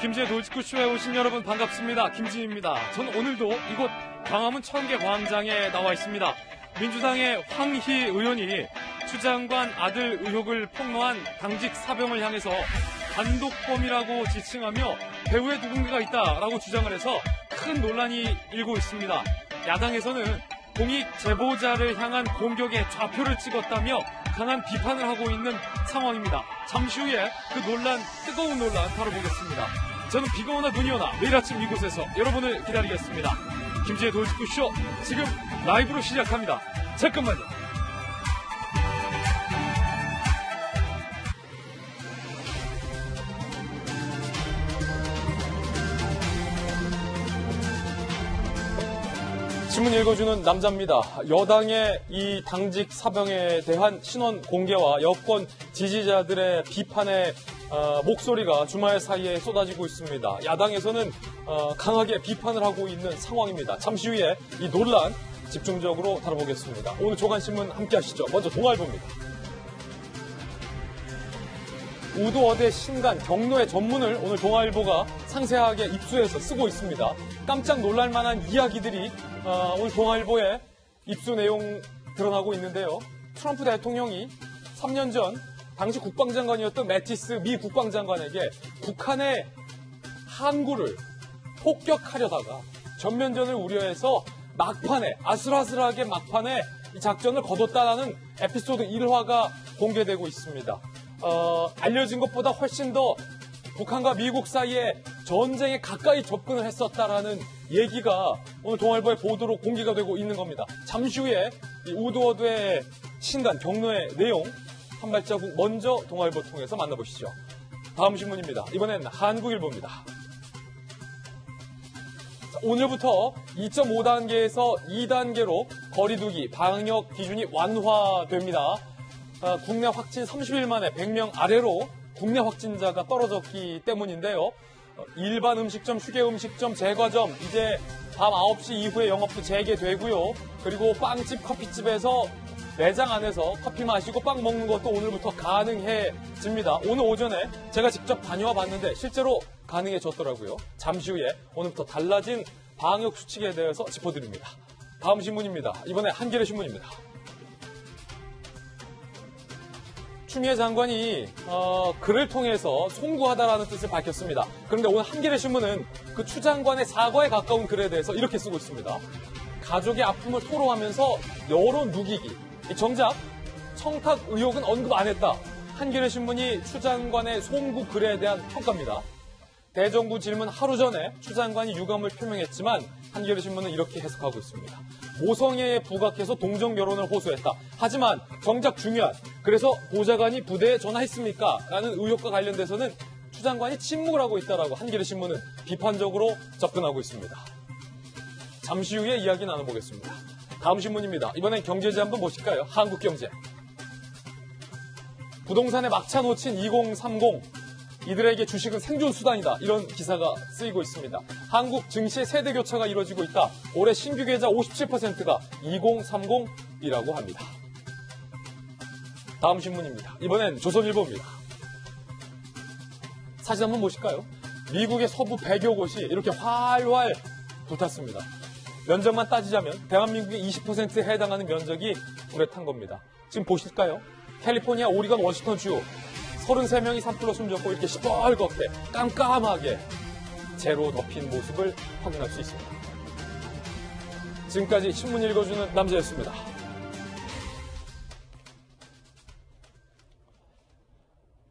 김지의 돌직구쇼에 오신 여러분 반갑습니다. 김지입니다. 전 오늘도 이곳 광화문 청계광장에 나와 있습니다. 민주당의 황희 의원이 추 장관 아들 의혹을 폭로한 당직 사병을 향해서 단독범이라고 지칭하며 배후에 누군가가 있다라고 주장을 해서 큰 논란이 일고 있습니다. 야당에서는 공익 제보자를 향한 공격에 좌표를 찍었다며 강한 비판을 하고 있는 상황입니다. 잠시 후에 그 논란, 뜨거운 논란 다뤄보겠습니다. 저는 비가 오나 눈이 오나 매일 아침 이곳에서 여러분을 기다리겠습니다. 김지의 돌직구쇼 지금 라이브로 시작합니다. 잠깐만요. 신문 읽어주는 남자입니다. 여당의 이 당직 사병에 대한 신원 공개와 여권 지지자들의 비판의 목소리가 주말 사이에 쏟아지고 있습니다. 야당에서는 강하게 비판을 하고 있는 상황입니다. 잠시 후에 이 논란 집중적으로 다뤄보겠습니다. 오늘 조간신문 함께 하시죠. 먼저 동아일보입니다. 우도어대 신간 경로의 전문을 오늘 동아일보가 상세하게 입수해서 쓰고 있습니다. 깜짝 놀랄만한 이야기들이 오늘 동아일보의 입수 내용 드러나고 있는데요. 트럼프 대통령이 3년 전 당시 국방장관이었던 매티스 미 국방장관에게 북한의 항구를 폭격하려다가 전면전을 우려해서 막판에 아슬아슬하게 막판에 이 작전을 거뒀다라는 에피소드 1화가 공개되고 있습니다. 알려진 것보다 훨씬 더 북한과 미국 사이에 전쟁에 가까이 접근을 했었다라는 얘기가 오늘 동아일보의 보도로 공개가 되고 있는 겁니다. 잠시 후에 이 우도어대 신간 경로의 내용 한 발자국 먼저 동아일보 통해서 만나보시죠. 다음 신문입니다. 이번엔 한국일보입니다. 오늘부터 2.5단계에서 2단계로 거리두기 방역 기준이 완화됩니다. 국내 확진 30일 만에 100명 아래로 국내 확진자가 떨어졌기 때문인데요. 일반 음식점, 휴게 음식점, 제과점 이제 밤 9시 이후에 영업도 재개되고요. 그리고 빵집, 커피집에서 매장 안에서 커피 마시고 빵 먹는 것도 오늘부터 가능해집니다. 오늘 오전에 제가 직접 다녀와 봤는데 실제로 가능해졌더라고요. 잠시 후에 오늘부터 달라진 방역 수칙에 대해서 짚어드립니다. 다음 신문입니다. 이번에 한겨레 신문입니다. 추미애 장관이 글을 통해서 송구하다라는 뜻을 밝혔습니다. 그런데 오늘 한겨레 신문은 그 추 장관의 사과에 가까운 글에 대해서 이렇게 쓰고 있습니다. 가족의 아픔을 토로하면서 여론 누기기. 정작 청탁 의혹은 언급 안 했다. 한겨레 신문이 추 장관의 송구 글에 대한 평가입니다. 대정부 질문 하루 전에 추 장관이 유감을 표명했지만 한겨레 신문은 이렇게 해석하고 있습니다. 모성애에 부각해서 동정 결혼을 호소했다. 하지만 정작 중요한 그래서 보좌관이 부대에 전화했습니까? 라는 의혹과 관련돼서는 추 장관이 침묵을 하고 있다라고 한겨레 신문은 비판적으로 접근하고 있습니다. 잠시 후에 이야기 나눠보겠습니다. 다음 신문입니다. 이번엔 경제지 한번 보실까요? 한국경제. 부동산에 막차 놓친 2030. 이들에게 주식은 생존 수단이다. 이런 기사가 쓰이고 있습니다. 한국 증시의 세대 교체가 이루어지고 있다. 올해 신규 계좌 57%가 2030이라고 합니다. 다음 신문입니다. 이번엔 조선일보입니다. 사진 한번 보실까요? 미국의 서부 100여 곳이 이렇게 활활 붙었습니다. 면적만 따지자면 대한민국의 20%에 해당하는 면적이 불에 탄 겁니다. 지금 보실까요? 캘리포니아, 오리건, 워싱턴 주 33명이 산불로 숨졌고 이렇게 시뻘겋게 깜깜하게 재로 덮인 모습을 확인할 수 있습니다. 지금까지 신문 읽어주는 남자였습니다.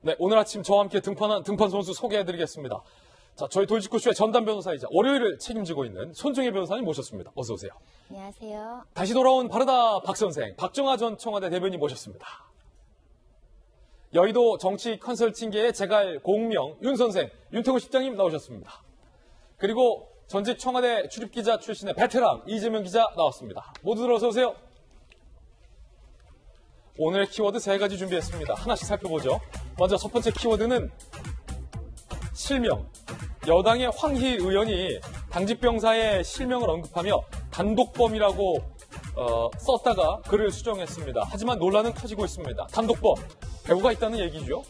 네, 오늘 아침 저와 함께 등판한 등판 선수 소개해드리겠습니다. 자, 저희 돌직구쇼의 전담 변호사이자 월요일을 책임지고 있는 손정혜 변호사님 모셨습니다. 어서 오세요. 안녕하세요. 다시 돌아온 바르다 박 선생, 박정아 전 청와대 대변인 모셨습니다. 여의도 정치 컨설팅계의 제갈 공명 윤 선생, 윤태곤 실장님 나오셨습니다. 그리고 전직 청와대 출입기자 출신의 베테랑 이재명 기자 나왔습니다. 모두들 어서 오세요. 오늘의 키워드 3가지 준비했습니다. 하나씩 살펴보죠. 먼저 첫 번째 키워드는 실명. 여당의 황희 의원이 당직병사의 실명을 언급하며 단독범이라고 썼다가 글을 수정했습니다. 하지만 논란은 커지고 있습니다. 단독범, 배우가 있다는 얘기죠.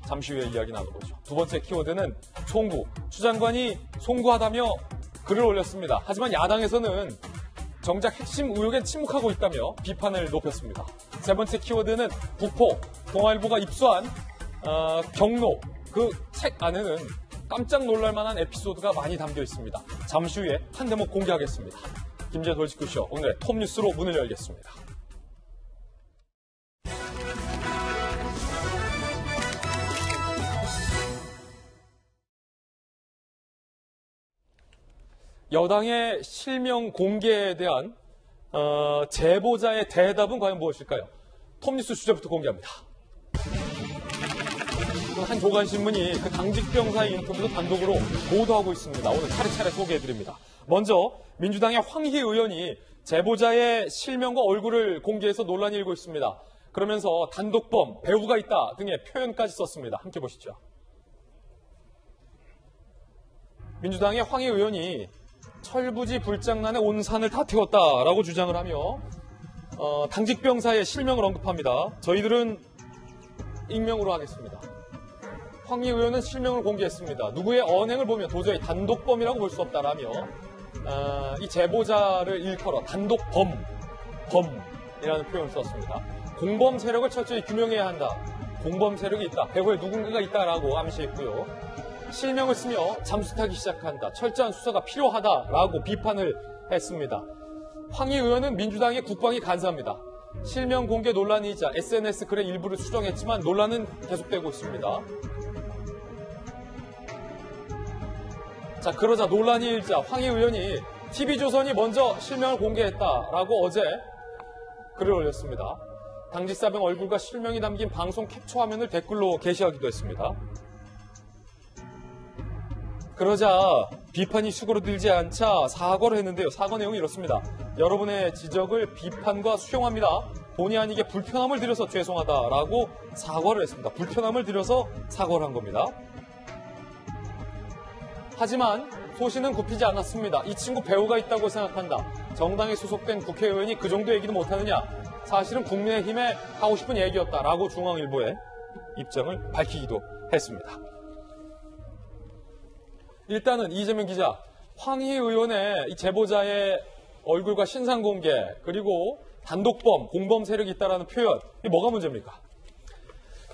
잠시 후에 이야기 나눠보죠. 두 번째 키워드는 송구. 추 장관이 송구하다며 글을 올렸습니다. 하지만 야당에서는 정작 핵심 의혹에 침묵하고 있다며 비판을 높였습니다. 세 번째 키워드는 부포. 동아일보가 입수한 경로. 그 책 안에는 깜짝 놀랄 만한 에피소드가 많이 담겨 있습니다. 잠시 후에 한 대목 공개하겠습니다. 김재 돌직구쇼 오늘의 톱뉴스로 문을 열겠습니다. 여당의 실명 공개에 대한 제보자의 대답은 과연 무엇일까요? 톱뉴스 주제부터 공개합니다. 한 조간신문이 그 당직병사의 인터뷰도 단독으로 보도하고 있습니다. 오늘 차례차례 소개해드립니다. 먼저 민주당의 황희 의원이 제보자의 실명과 얼굴을 공개해서 논란이 일고 있습니다. 그러면서 단독범, 배우가 있다 등의 표현까지 썼습니다. 함께 보시죠. 민주당의 황희 의원이 철부지 불장난에 온 산을 다 태웠다라고 주장을 하며 당직병사의 실명을 언급합니다. 저희들은 익명으로 하겠습니다. 황희 의원은 실명을 공개했습니다. 누구의 언행을 보면 도저히 단독범이라고 볼 수 없다라며 이 제보자를 일컬어 단독범이라는 표현을 썼습니다. 공범 세력을 철저히 규명해야 한다. 공범 세력이 있다. 배후에 누군가가 있다라고 암시했고요. 실명을 쓰며 잠수 타기 시작한다. 철저한 수사가 필요하다라고 비판을 했습니다. 황희 의원은 민주당의 국방이 간사합니다. 실명 공개 논란이자 SNS 글의 일부를 수정했지만 논란은 계속되고 있습니다. 자, 그러자 논란이 일자 황희 의원이 TV조선이 먼저 실명을 공개했다라고 어제 글을 올렸습니다. 당직사병 얼굴과 실명이 담긴 방송 캡처 화면을 댓글로 게시하기도 했습니다. 그러자 비판이 수그러들지 않자 사과를 했는데요. 사과 내용이 이렇습니다. 여러분의 지적을 비판과 수용합니다. 본의 아니게 불편함을 드려서 죄송하다라고 사과를 했습니다. 불편함을 드려서 사과를 한 겁니다. 하지만 소신은 굽히지 않았습니다. 이 친구 배우가 있다고 생각한다. 정당에 소속된 국회의원이 그 정도 얘기도 못하느냐. 사실은 국민의힘에 하고 싶은 얘기였다라고 중앙일보에 입장을 밝히기도 했습니다. 일단은 이재명 기자, 황희 의원의 이 제보자의 얼굴과 신상 공개, 그리고 단독범, 공범 세력이 있다라는 표현, 이게 뭐가 문제입니까?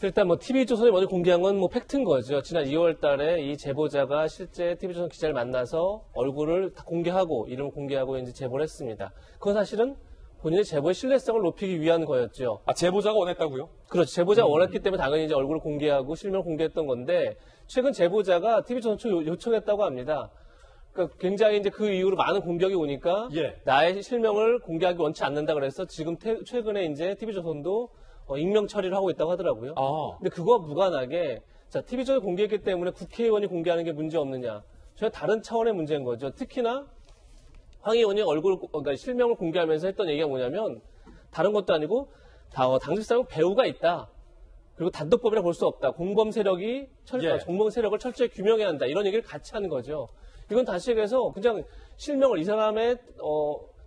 일단 TV조선이 먼저 공개한 건 팩트인 거죠. 지난 2월 달에 이 제보자가 실제 TV조선 기자를 만나서 얼굴을 다 공개하고, 이름을 공개하고 이제 제보를 했습니다. 그건 사실은 본인의 제보의 신뢰성을 높이기 위한 거였죠. 아, 제보자가 원했다고요? 그렇죠. 제보자가 원했기 때문에 당연히 이제 얼굴을 공개하고 실명을 공개했던 건데, 최근 제보자가 TV조선 측 요청했다고 합니다. 그러니까 굉장히 이제 그 이후로 많은 공격이 오니까, 나의 실명을 공개하기 원치 않는다 그래서 지금 최근에 이제 TV조선도 익명 처리를 하고 있다고 하더라고요. 근데 그거와 무관하게, 자, TV조선이 공개했기 때문에 국회의원이 공개하는 게 문제 없느냐. 전혀 다른 차원의 문제인 거죠. 특히나 황희 의원이 그러니까 실명을 공개하면서 했던 얘기가 뭐냐면, 다른 것도 아니고, 당직사병 배우가 있다. 그리고 단독범이라 볼 수 없다. 공범 세력을 철저히 규명해야 한다. 이런 얘기를 같이 하는 거죠. 이건 다시 얘기해서 그냥 실명을 이 사람의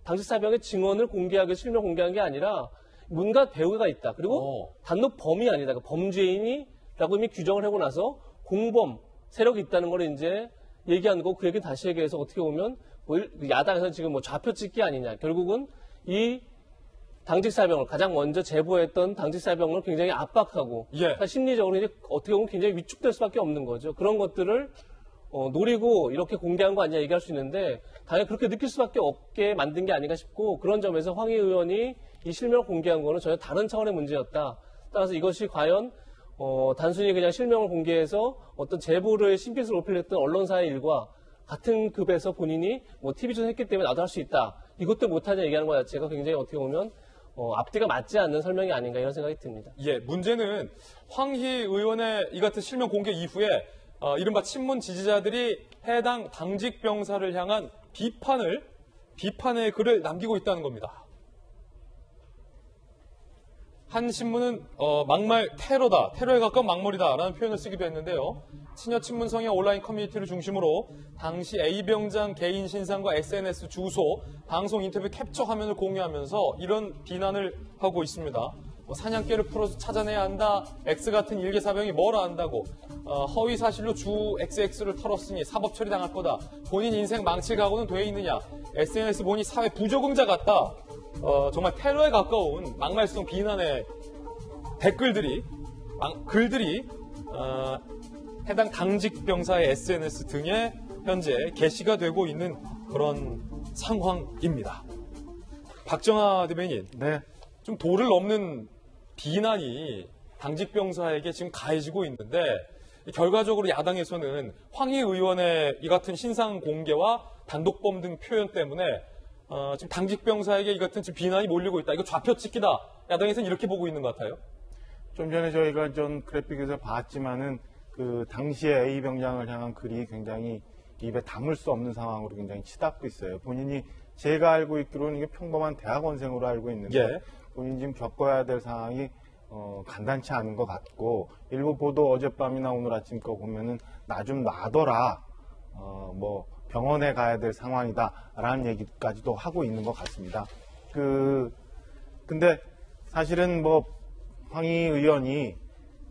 당직사병의 증언을 공개하기 위해서 실명 공개한 게 아니라 뭔가 배우가 있다. 그리고 단독범이 아니다. 그러니까 범죄인이라고 이미 규정을 하고 나서 공범 세력이 있다는 걸 이제 얘기하는 거고, 그 얘기는 다시 얘기해서 어떻게 보면 야당에서 지금 좌표 찍기 아니냐. 결국은 이 당직사병을 가장 먼저 제보했던 당직사병을 굉장히 압박하고 심리적으로 이제 어떻게 보면 굉장히 위축될 수밖에 없는 거죠. 그런 것들을 노리고 이렇게 공개한 거 아니냐 얘기할 수 있는데, 당연히 그렇게 느낄 수밖에 없게 만든 게 아닌가 싶고, 그런 점에서 황희 의원이 이 실명을 공개한 거는 전혀 다른 차원의 문제였다. 따라서 이것이 과연 단순히 그냥 실명을 공개해서 어떤 제보를 심기스를 높이려던 언론사의 일과 같은 급에서 본인이 TV조선 했기 때문에 나도 할 수 있다. 이것도 못하냐 얘기하는 것 자체가 굉장히 어떻게 보면 앞뒤가 맞지 않는 설명이 아닌가 이런 생각이 듭니다. 문제는 황희 의원의 이 같은 실명 공개 이후에 이른바 친문 지지자들이 해당 당직 병사를 향한 비판의 글을 남기고 있다는 겁니다. 한 신문은 막말 테러다, 테러에 가까운 막말이다라는 표현을 쓰기도 했는데요. 친여 친문 성향 온라인 커뮤니티를 중심으로 당시 A병장 개인 신상과 SNS 주소, 방송 인터뷰 캡처 화면을 공유하면서 이런 비난을 하고 있습니다. 뭐 사냥개를 풀어서 찾아내야 한다. X 같은 일개 사병이 뭐라 한다고. 허위 사실로 주 XX를 털었으니 사법 처리 당할 거다. 본인 인생 망칠 각오는 돼 있느냐. SNS 보니 사회 부적응자 같다. 정말 테러에 가까운 막말성 비난의 댓글들이 글들이 해당 당직 병사의 SNS 등에 현재 게시가 되고 있는 그런 상황입니다. 박정하 대변인, 네. 좀 도를 넘는 비난이 당직 병사에게 지금 가해지고 있는데 결과적으로 야당에서는 황희 의원의 이 같은 신상 공개와 단독범 등 표현 때문에 지금 당직 병사에게 이 같은 지금 비난이 몰리고 있다. 이거 좌표찍기다. 야당에서는 이렇게 보고 있는 것 같아요. 좀 전에 저희가 전 그래픽에서 봤지만은 그 당시에 A 병장을 향한 글이 굉장히 입에 담을 수 없는 상황으로 굉장히 치닫고 있어요. 본인이 제가 알고 있기로는 이게 평범한 대학원생으로 알고 있는데 예. 본인이 지금 겪어야 될 상황이 간단치 않은 것 같고 일부 보도 어젯밤이나 오늘 아침 거 보면은 나 좀 놔둬라 뭐 병원에 가야 될 상황이다라는 얘기까지도 하고 있는 것 같습니다. 근데 사실은 뭐 황희 의원이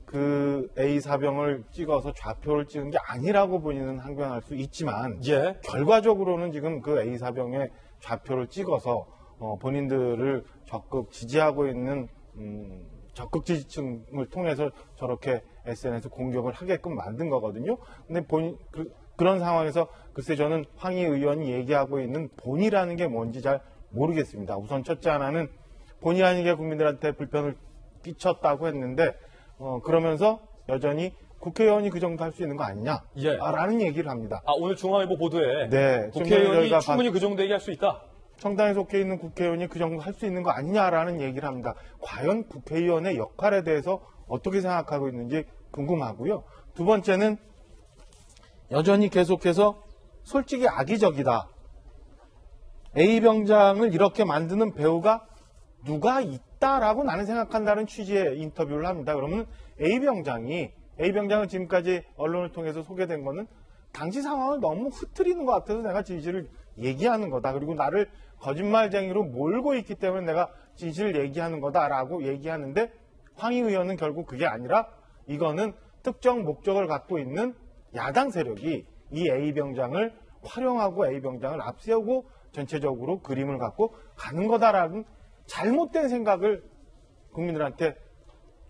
그 A 사병을 찍어서 좌표를 찍은 게 아니라고 본인은 항변할 수 있지만 예. 결과적으로는 지금 그 A 사병의 좌표를 찍어서 본인들을 적극 지지하고 있는 적극 지지층을 통해서 저렇게 SNS 공격을 하게끔 만든 거거든요. 근데 그런 상황에서 글쎄 저는 황희 의원이 얘기하고 있는 본이라는 게 뭔지 잘 모르겠습니다. 우선 첫째 하나는 본의 아니게 국민들한테 불편을 끼쳤다고 했는데 그러면서 여전히 국회의원이 그 정도 할 수 있는 거 아니냐? 예. 라는 얘기를 합니다. 오늘 중앙일보 보도에 네, 국회의원이 충분히 그 정도 얘기할 수 있다. 청당에 속해 있는 국회의원이 그 정도 할 수 있는 거 아니냐라는 얘기를 합니다. 과연 국회의원의 역할에 대해서 어떻게 생각하고 있는지 궁금하고요. 두 번째는 여전히 계속해서 솔직히 악의적이다. A 병장을 이렇게 만드는 배우가 누가 있다라고 나는 생각한다는 취지의 인터뷰를 합니다. 그러면 A 병장은 지금까지 언론을 통해서 소개된 거는 당시 상황을 너무 흐트리는 것 같아서 내가 진실을 얘기하는 거다. 그리고 나를 거짓말쟁이로 몰고 있기 때문에 내가 진실을 얘기하는 거다라고 얘기하는데 황희 의원은 결국 그게 아니라 이거는 특정 목적을 갖고 있는 야당 세력이 이 A 병장을 활용하고 A 병장을 앞세우고 전체적으로 그림을 갖고 가는 거다라는 잘못된 생각을 국민들한테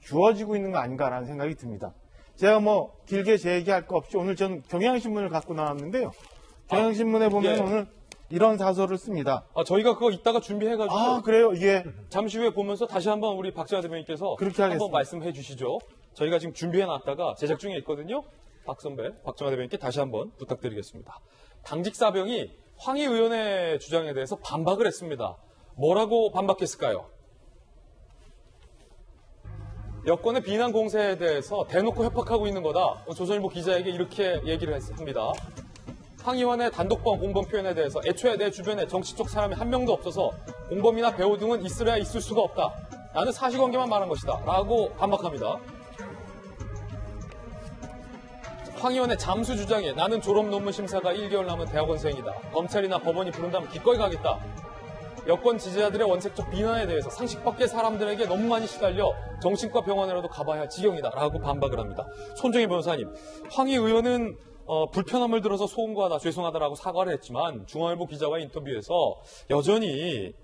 주어지고 있는 거 아닌가라는 생각이 듭니다. 제가 뭐 길게 제 얘기할 거 없이 오늘 전 경향신문을 갖고 나왔는데요. 경향신문에 보면 예. 오늘 이런 사설을 씁니다. 저희가 그거 이따가 준비해가지고 그래요? 예. 잠시 후에 보면서 다시 한번 우리 박정하 대변인께서 그렇게 한번 하겠습니다. 말씀해 주시죠. 저희가 지금 준비해놨다가 제작 중에 있거든요. 박정하 대변인께 다시 한번 부탁드리겠습니다. 당직 사병이 황희 의원의 주장에 대해서 반박을 했습니다. 뭐라고 반박했을까요? 여권의 비난 공세에 대해서 대놓고 협박하고 있는 거다. 조선일보 기자에게 이렇게 얘기를 했습니다. 황 의원의 단독범 공범 표현에 대해서 애초에 내 주변에 정치 쪽 사람이 한 명도 없어서 공범이나 배우 등은 있으려야 있을 수가 없다. 나는 사실관계만 말한 것이다. 라고 반박합니다. 황 의원의 잠수 주장에 나는 졸업 논문 심사가 1개월 남은 대학원생이다. 검찰이나 법원이 부른다면 기꺼이 가겠다. 여권 지지자들의 원색적 비난에 대해서 상식 밖의 사람들에게 너무 많이 시달려 정신과 병원이라도 가봐야 할 지경이다. 라고 반박을 합니다. 손정희 변호사님, 황희 의원은 불편함을 들어서 소음과하다 죄송하다라고 사과를 했지만 중앙일보 기자와의 인터뷰에서 여전히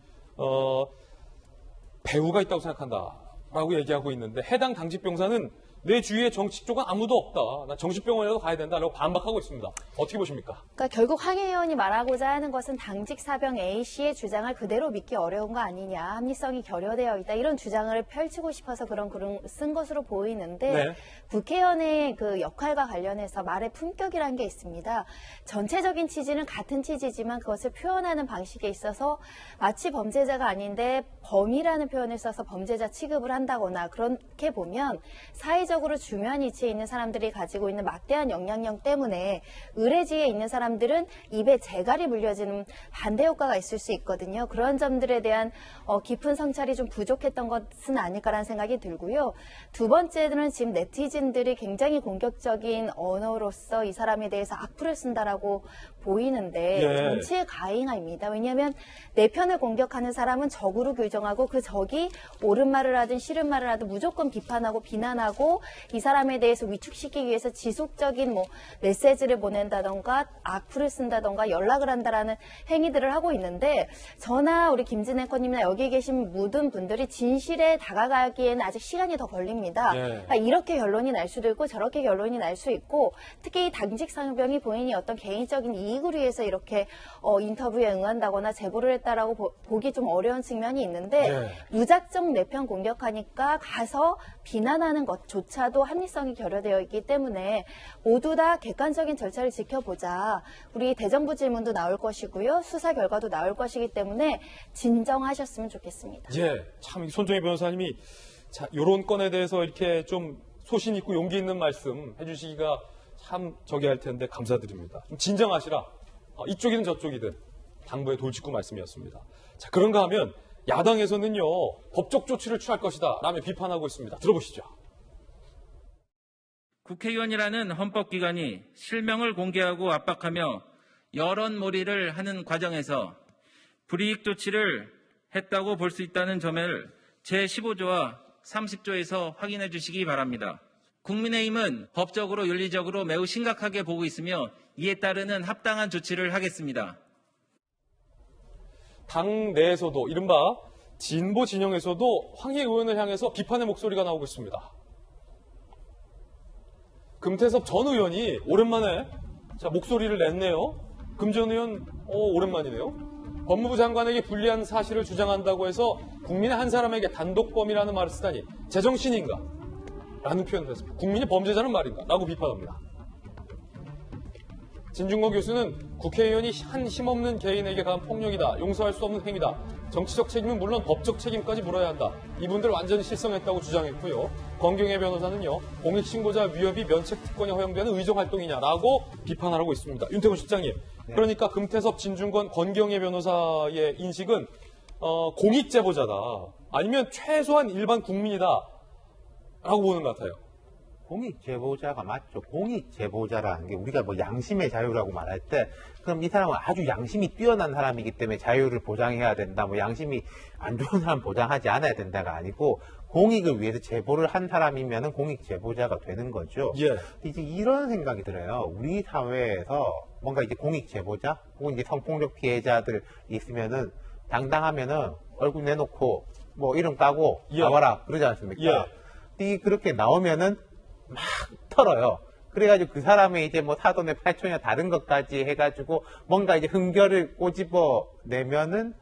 배우가 있다고 생각한다라고 얘기하고 있는데 해당 당직 병사는 내 주위에 정치 쪽은 아무도 없다. 나 정신병원이라도 가야 된다라고 반박하고 있습니다. 어떻게 보십니까? 그러니까 결국 황 의원이 말하고자 하는 것은 당직 사병 A씨의 주장을 그대로 믿기 어려운 거 아니냐. 합리성이 결여되어 있다. 이런 주장을 펼치고 싶어서 그런 글을 쓴 것으로 보이는데 네. 국회의원의 그 역할과 관련해서 말의 품격이라는 게 있습니다. 전체적인 취지는 같은 취지지만 그것을 표현하는 방식에 있어서 마치 범죄자가 아닌데 범이라는 표현을 써서 범죄자 취급을 한다거나 그렇게 보면 사회적 사회적으로 중요한 위치에 있는 사람들이 가지고 있는 막대한 영향력 때문에 의례지에 있는 사람들은 입에 재갈이 물려지는 반대 효과가 있을 수 있거든요. 그런 점들에 대한 깊은 성찰이 좀 부족했던 것은 아닐까라는 생각이 들고요. 두 번째는 지금 네티즌들이 굉장히 공격적인 언어로서 이 사람에 대해서 악플을 쓴다라고 보이는데 예. 정치의 가행아입니다. 왜냐하면 내 편을 공격하는 사람은 적으로 규정하고 그 적이 옳은 말을 하든 싫은 말을 하든 무조건 비판하고 비난하고 이 사람에 대해서 위축시키기 위해서 지속적인 메시지를 보낸다던가 악플을 쓴다던가 연락을 한다라는 행위들을 하고 있는데 저나 우리 김진 앵커님이나 여기 계신 모든 분들이 진실에 다가가기에는 아직 시간이 더 걸립니다. 예. 그러니까 이렇게 결론이 날 수도 있고 저렇게 결론이 날 수 있고 특히 이 당직 상병이 본인이 어떤 개인적인 이익을 위해서 이렇게 인터뷰에 응한다거나 제보를 했다라고 보기 좀 어려운 측면이 있는데 네. 무작정 내 편 공격하니까 가서 비난하는 것조차도 합리성이 결여되어 있기 때문에 모두 다 객관적인 절차를 지켜보자. 우리 대정부 질문도 나올 것이고요. 수사 결과도 나올 것이기 때문에 진정하셨으면 좋겠습니다. 예, 참 손정혜 변호사님이 자, 요런 건에 대해서 이렇게 좀 소신 있고 용기 있는 말씀 해주시기가 참 저기 할 텐데 감사드립니다. 좀 진정하시라. 이쪽이든 저쪽이든 당부의 돌직구 말씀이었습니다. 자, 그런가 하면 야당에서는요, 법적 조치를 취할 것이다 라며 비판하고 있습니다. 들어보시죠. 국회의원이라는 헌법기관이 실명을 공개하고 압박하며 여론몰이를 하는 과정에서 불이익 조치를 했다고 볼 수 있다는 점을 제15조와 30조에서 확인해 주시기 바랍니다. 국민의힘은 법적으로 윤리적으로 매우 심각하게 보고 있으며 이에 따르는 합당한 조치를 하겠습니다. 당 내에서도 이른바 진보 진영에서도 황희 의원을 향해서 비판의 목소리가 나오고 있습니다. 금태섭 전 의원이 오랜만에 목소리를 냈네요. 금 전 의원 오랜만이네요. 법무부 장관에게 불리한 사실을 주장한다고 해서 국민의 한 사람에게 단독범이라는 말을 쓰다니 제정신인가? 라는 표현을 했습니다. 국민이 범죄자는 말인가? 라고 비판합니다. 진중권 교수는 국회의원이 한 힘없는 개인에게 가한 폭력이다. 용서할 수 없는 행위다. 정치적 책임은 물론 법적 책임까지 물어야 한다. 이분들 완전히 실성했다고 주장했고요. 권경혜 변호사는요. 공익신고자 위협이 면책특권에 허용되는 의정활동이냐라고 비판하고 있습니다. 윤태곤 실장님. 네. 그러니까 금태섭, 진중권, 권경혜 변호사의 인식은 공익제보자다. 아니면 최소한 일반 국민이다. 라고 보는 것 같아요. 공익제보자가 맞죠. 공익제보자라는 게 우리가 양심의 자유라고 말할 때 그럼 이 사람은 아주 양심이 뛰어난 사람이기 때문에 자유를 보장해야 된다. 양심이 안 좋은 사람 보장하지 않아야 된다가 아니고 공익을 위해서 제보를 한 사람이면 공익제보자가 되는 거죠. 예. 이제 이런 생각이 들어요. 우리 사회에서 뭔가 이제 공익제보자 혹은 이제 성폭력 피해자들 있으면은 당당하면은 얼굴 내놓고 이름 까고 예. 나와라 그러지 않습니까? 예. 그렇게 나오면은 막 털어요. 그래가지고 그 사람의 이제 사돈의 팔촌이나 다른 것까지 해가지고 뭔가 이제 흠결을 꼬집어 내면은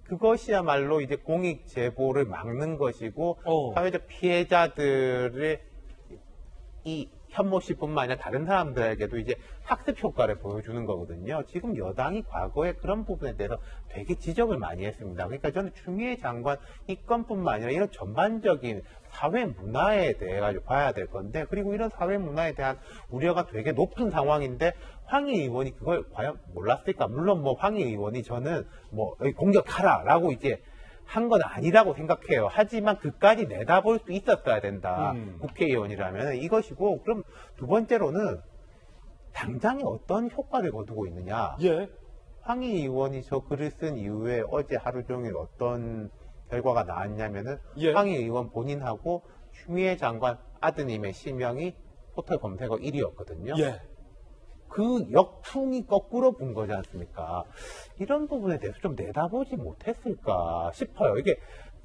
그것이야말로 이제 공익 제보를 막는 것이고 사회적 피해자들의 이 현모 씨뿐만 아니라 다른 사람들에게도 이제 학습 효과를 보여주는 거거든요. 지금 여당이 과거에 그런 부분에 대해서 되게 지적을 많이 했습니다. 그러니까 저는 추미애 장관 이 건뿐만 아니라 이런 전반적인 사회 문화에 대해 가지고 봐야 될 건데, 그리고 이런 사회 문화에 대한 우려가 되게 높은 상황인데 황희 의원이 그걸 과연 몰랐을까? 물론 황희 의원이 저는 공격하라라고 이제 한 건 아니라고 생각해요. 하지만 그까지 내다볼 수 있었어야 된다. 국회의원이라면 이것이고, 그럼 두 번째로는 당장에 어떤 효과를 거두고 있느냐. 예. 황희 의원이 저 글을 쓴 이후에 어제 하루 종일 어떤 결과가 나왔냐면은 예. 황희 의원 본인하고 추미애 장관 아드님의 실명이 포털 검색어 1위였거든요. 예. 그 역풍이 거꾸로 분 거지 않습니까? 이런 부분에 대해서 좀 내다보지 못했을까 싶어요. 이게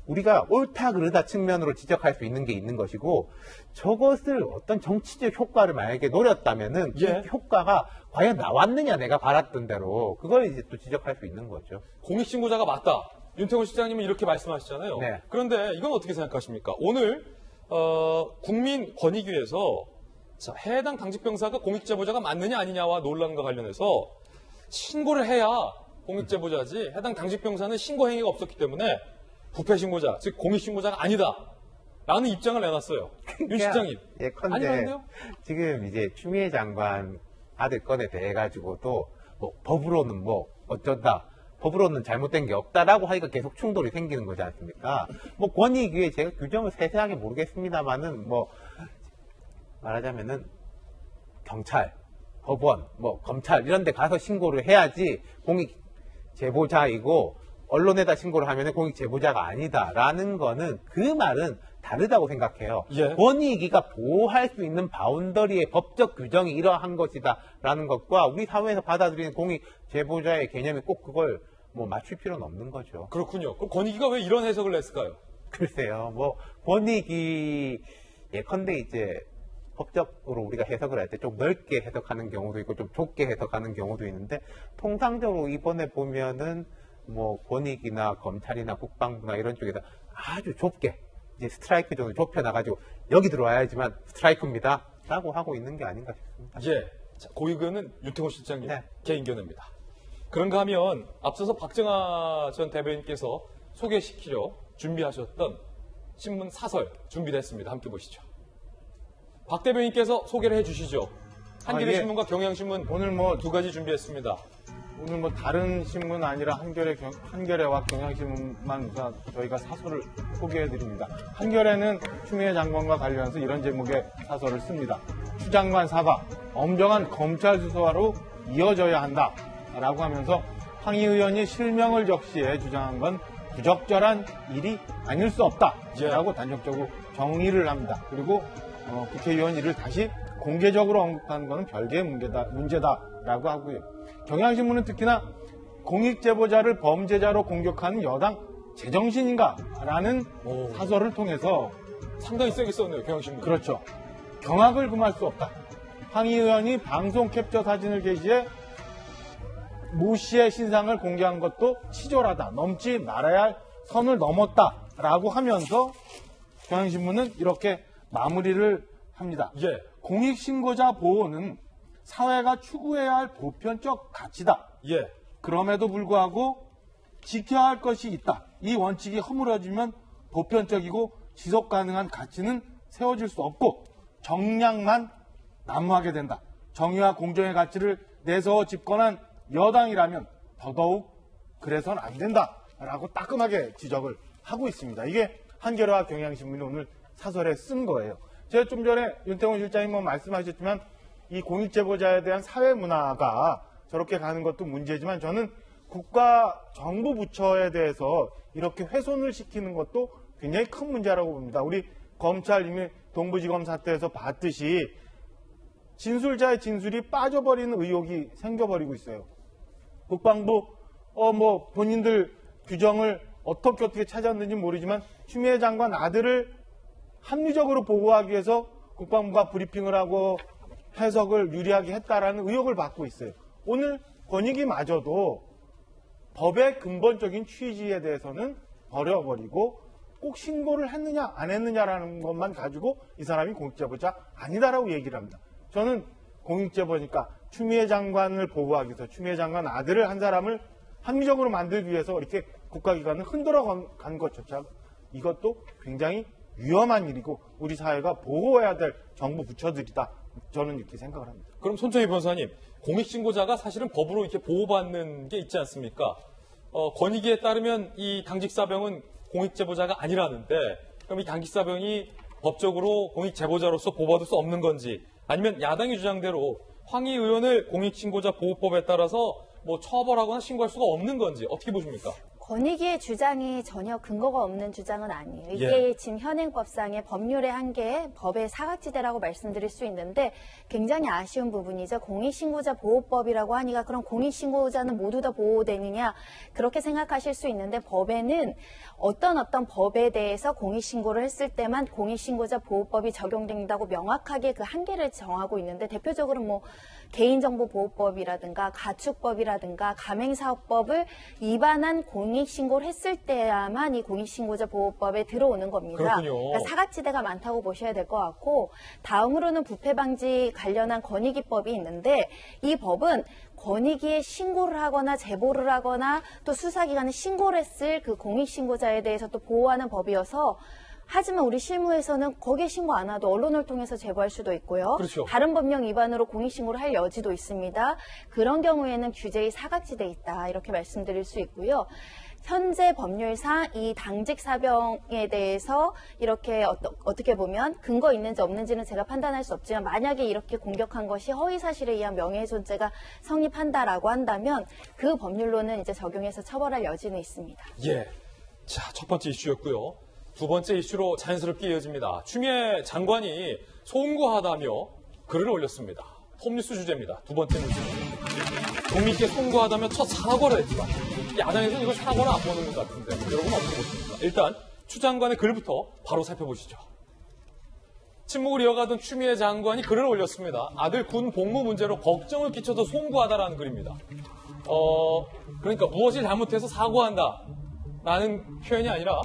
우리가 옳다 그르다 측면으로 지적할 수 있는 게 있는 것이고, 저것을 어떤 정치적 효과를 만약에 노렸다면은 예. 그 효과가 과연 나왔느냐, 내가 바랐던 대로 그걸 이제 또 지적할 수 있는 거죠. 공익신고자가 맞다. 윤태곤 실장님은 이렇게 말씀하시잖아요. 네. 그런데 이건 어떻게 생각하십니까? 오늘 국민권익위에서 해당 당직병사가 공익제보자가 맞느냐 아니냐와 논란과 관련해서 신고를 해야 공익제보자지 해당 당직병사는 신고 행위가 없었기 때문에 부패신고자, 즉 공익신고자가 아니다 라는 입장을 내놨어요. 윤 실장님. 예컨대 아니겠네요? 지금 이제 추미애 장관 아들 건에 대해 가지고도 뭐 법으로는 뭐 어쩐다. 법으로는 잘못된 게 없다라고 하니까 계속 충돌이 생기는 거지 않습니까? 뭐 권익위에 제가 규정을 세세하게 모르겠습니다만은 뭐 말하자면은 경찰, 법원, 뭐 검찰 이런 데 가서 신고를 해야지 공익 제보자이고 언론에다 신고를 하면은 공익 제보자가 아니다라는 거는 그 말은 다르다고 생각해요. 예. 권익위가 보호할 수 있는 바운더리의 법적 규정이 이러한 것이다라는 것과 우리 사회에서 받아들이는 공익 제보자의 개념이 꼭 그걸 뭐 맞출 필요는 없는 거죠. 그렇군요. 그럼 권익위가 왜 이런 해석을 냈을까요? 글쎄요, 뭐 권익위 예컨대 이제 법적으로 우리가 해석을 할 때 좀 넓게 해석하는 경우도 있고 좀 좁게 해석하는 경우도 있는데 통상적으로 이번에 보면은 뭐 권익이나 검찰이나 국방부나 이런 쪽에다 아주 좁게 이제 스트라이크 존을 좁혀놔가지고 여기 들어와야지만 스트라이크입니다 라고 하고 있는 게 아닌가 싶습니다. 예. 자, 그 의견은 윤태호 실장님 네. 개인 견해입니다. 그런가 하면 앞서서 박정아 전 대변인께서 소개시키려 준비하셨던 신문 사설 준비됐습니다. 함께 보시죠. 박 대변인께서 소개를 해주시죠. 한겨레 예. 신문과 경향신문 오늘 뭐 두 가지 준비했습니다. 오늘 뭐 다른 신문 아니라 한겨레와 경향신문만 우선 저희가 사설을 소개해드립니다. 한겨레는 추미애 장관과 관련해서 이런 제목의 사설을 씁니다. 추 장관 사과, 엄정한 검찰 수사로 이어져야 한다라고 하면서 황희 의원이 실명을 적시해 주장한 건 부적절한 일이 아닐 수 없다라고 단정적으로 정의를 합니다. 그리고 국회의원 이를 다시 공개적으로 언급한 것은 별개의 문제다라고 하고요. 경향신문은 특히나 공익제보자를 범죄자로 공격하는 여당 제정신인가라는 사설을 통해서 상당히 세게 썼네요. 경향신문. 그렇죠. 경악을 금할 수 없다. 황희 의원이 방송 캡처 사진을 게시해 모 씨의 신상을 공개한 것도 치졸하다. 넘지 말아야 할 선을 넘었다라고 하면서 경향신문은 이렇게 마무리를 합니다. 예. 공익신고자 보호는 사회가 추구해야 할 보편적 가치다. 예. 그럼에도 불구하고 지켜야 할 것이 있다. 이 원칙이 허물어지면 보편적이고 지속 가능한 가치는 세워질 수 없고 정량만 난무하게 된다. 정의와 공정의 가치를 내세워 집권한 여당이라면 더더욱 그래서는 안 된다라고 따끔하게 지적을 하고 있습니다. 이게 한겨레와 경향신문이 오늘 사설에 쓴 거예요. 제가 좀 전에 윤태호 실장님 뭐 말씀하셨지만 이 공익제보자에 대한 사회 문화가 저렇게 가는 것도 문제지만 저는 국가 정부 부처에 대해서 이렇게 훼손을 시키는 것도 굉장히 큰 문제라고 봅니다. 우리 검찰 이미 동부지검 사태에서 봤듯이 진술자의 진술이 빠져버리는 의혹이 생겨버리고 있어요. 국방부 뭐 본인들 규정을 어떻게 찾았는지 모르지만 추미애 장관 아들을 합리적으로 보호하기 위해서 국방부가 브리핑을 하고 해석을 유리하게 했다라는 의혹을 받고 있어요. 오늘 권익위마저도 법의 근본적인 취지에 대해서는 버려버리고 꼭 신고를 했느냐 안 했느냐라는 것만 가지고 이 사람이 공익제보자 아니다라고 얘기를 합니다. 저는 공익제보니까 추미애 장관을 보호하기 위해서 추미애 장관 아들을 한 사람을 합리적으로 만들기 위해서 이렇게 국가기관을 흔들어 간 것조차 이것도 굉장히 위험한 일이고 우리 사회가 보호해야 될 정부 부처들이다. 저는 이렇게 생각을 합니다. 그럼 손정희 변호사님, 공익신고자가 사실은 법으로 이렇게 보호받는 게 있지 않습니까? 권익위에 따르면 이 당직사병은 공익제보자가 아니라는데 그럼 이 당직사병이 법적으로 공익제보자로서 보호받을 수 없는 건지 아니면 야당의 주장대로 황희 의원을 공익신고자 보호법에 따라서 뭐 처벌하거나 신고할 수가 없는 건지 어떻게 보십니까? 권익위의 주장이 전혀 근거가 없는 주장은 아니에요. 이게 지금 현행법상의 법률의 한계, 법의 사각지대라고 말씀드릴 수 있는데 굉장히 아쉬운 부분이죠. 공익신고자 보호법이라고 하니까 그럼 공익신고자는 모두 다 보호되느냐 그렇게 생각하실 수 있는데 법에는 어떤 법에 대해서 공익신고를 했을 때만 공익신고자 보호법이 적용된다고 명확하게 그 한계를 정하고 있는데 대표적으로 뭐 개인정보보호법이라든가 가축법이라든가 가맹사업법을 위반한 공익신고를 했을 때야만 이 공익신고자 보호법에 들어오는 겁니다. 그렇군요. 그러니까 사각지대가 많다고 보셔야 될 것 같고 다음으로는 부패방지 관련한 권익위법이 있는데 이 법은 권익위에 신고를 하거나 제보를 하거나 또 수사기관에 신고를 했을 그 공익신고자에 대해서 또 보호하는 법이어서 하지만 우리 실무에서는 거기에 신고 안 와도 언론을 통해서 제보할 수도 있고요. 그렇죠. 다른 법령 위반으로 공익신고를 할 여지도 있습니다. 그런 경우에는 규제의 사각지대에 있다 이렇게 말씀드릴 수 있고요. 현재 법률상 이 당직 사병에 대해서 이렇게 어떻게 보면 근거 있는지 없는지는 제가 판단할 수 없지만 만약에 이렇게 공격한 것이 허위 사실에 의한 명예훼손죄가 성립한다라고 한다면 그 법률로는 이제 적용해서 처벌할 여지는 있습니다. 예. 자, 첫 번째 이슈였고요. 두 번째 이슈로 자연스럽게 이어집니다. 추미애 장관이 송구하다며 글을 올렸습니다. 톱뉴스 주제입니다. 두 번째 뉴스. 국민께 송구하다며 첫 사과를 했지만 야당에서는 이걸 사과를 안 보는 것 같은데 여러분 어떻게 보십니까? 일단 추 장관의 글부터 바로 살펴보시죠. 침묵을 이어가던 추미애 장관이 글을 올렸습니다. 아들 군 복무 문제로 걱정을 끼쳐서 송구하다라는 글입니다. 그러니까 무엇을 잘못해서 사과한다 라는 표현이 아니라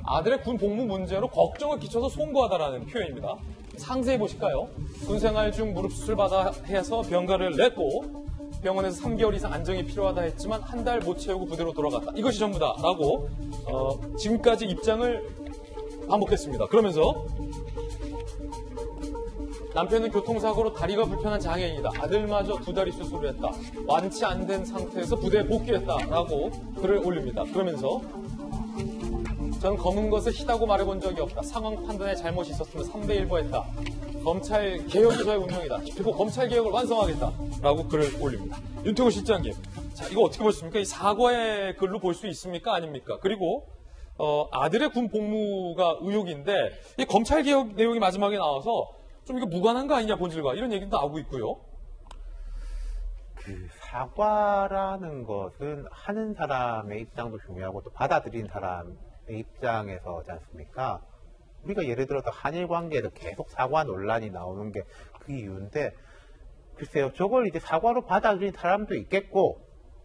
아들의 군 복무 문제로 걱정을 끼쳐서 송구하다라는 표현입니다. 상세히 보실까요? 군생활 중 무릎 수술받아 해서 병가를 냈고 병원에서 3개월 이상 안정이 필요하다 했지만 한 달 못 채우고 부대로 돌아갔다. 이것이 전부다 라고 지금까지 입장을 반복했습니다. 그러면서 남편은 교통사고로 다리가 불편한 장애인이다. 아들마저 2다리 수술을 했다. 완치 안 된 상태에서 부대에 복귀했다라고 글을 올립니다. 그러면서 전 검은 것을 희다고 말해본 적이 없다. 상황 판단에 잘못이 있었으면 3대1보 했다. 검찰 개혁이 저의 운명이다. 기필코 검찰 개혁을 완성하겠다라고 글을 올립니다. 윤태호 실장님, 자 이거 어떻게 보십니까? 이 사과의 글로 볼 수 있습니까? 아닙니까? 그리고 아들의 군 복무가 의혹인데 이 검찰 개혁 내용이 마지막에 나와서 좀 이거 무관한 거 아니냐 본질과 이런 얘기도 나오고 있고요. 그 사과라는 것은 하는 사람의 입장도 중요하고 또 받아들인 사람의 입장에서지 않습니까? 우리가 예를 들어서 한일 관계에서 계속 사과 논란이 나오는 게 그 이유인데 글쎄요, 저걸 이제 사과로 받아들인 사람도 있겠고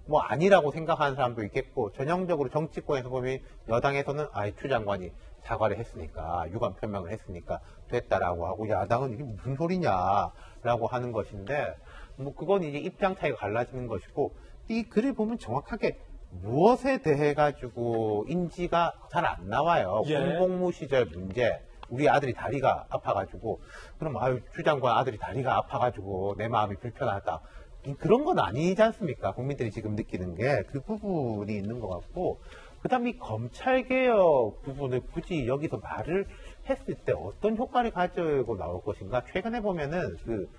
뭐 아니라고 생각하는 사람도 있겠고 전형적으로 정치권에서 보면 여당에서는 추 장관이 사과를 했으니까 유감 표명을 했으니까 됐다라고 하고 야당은 이게 무슨 소리냐라고 하는 것인데 뭐 그건 이제 입장 차이가 갈라지는 것이고 이 글을 보면 정확하게 무엇에 대해 가지고 인지가 잘 안 나와요. 예. 군복무 시절 문제. 우리 아들이 다리가 아파가지고 그럼 추 장관 아들이 다리가 아파가지고 내 마음이 불편하다. 그런 건 아니지 않습니까? 국민들이 지금 느끼는 게 그 부분이 있는 것 같고 그다음에 이 검찰개혁 부분을 굳이 여기서 말을 했을 때 어떤 효과를 가지고 나올 것인가? 최근에 보면은 그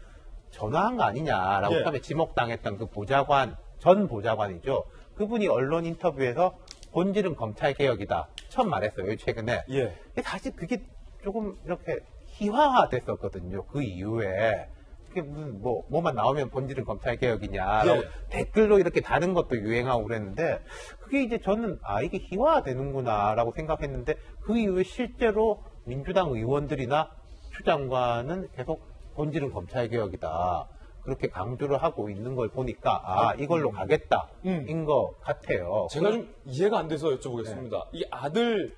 전화한 거 아니냐라고 예. 처음에 지목당했던 그 보좌관, 전 보좌관이죠. 그분이 언론 인터뷰에서 본질은 검찰개혁이다. 처음 말했어요. 최근에. 예. 사실 그게 조금 이렇게 희화화됐었거든요. 그 이후에. 그게 무슨 뭐만 나오면 본질은 검찰개혁이냐라고 예. 댓글로 이렇게 다른 것도 유행하고 그랬는데 그게 이제 저는 이게 희화화되는구나라고 생각했는데 그 이후에 실제로 민주당 의원들이나 추 장관은 계속 본질은 검찰개혁이다. 그렇게 강조를 하고 있는 걸 보니까 이걸로 가겠다인 것 같아요. 제가 좀 이해가 안 돼서 여쭤보겠습니다. 네. 이 아들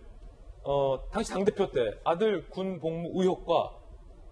당시 당대표 때 아들 군 복무 의혹과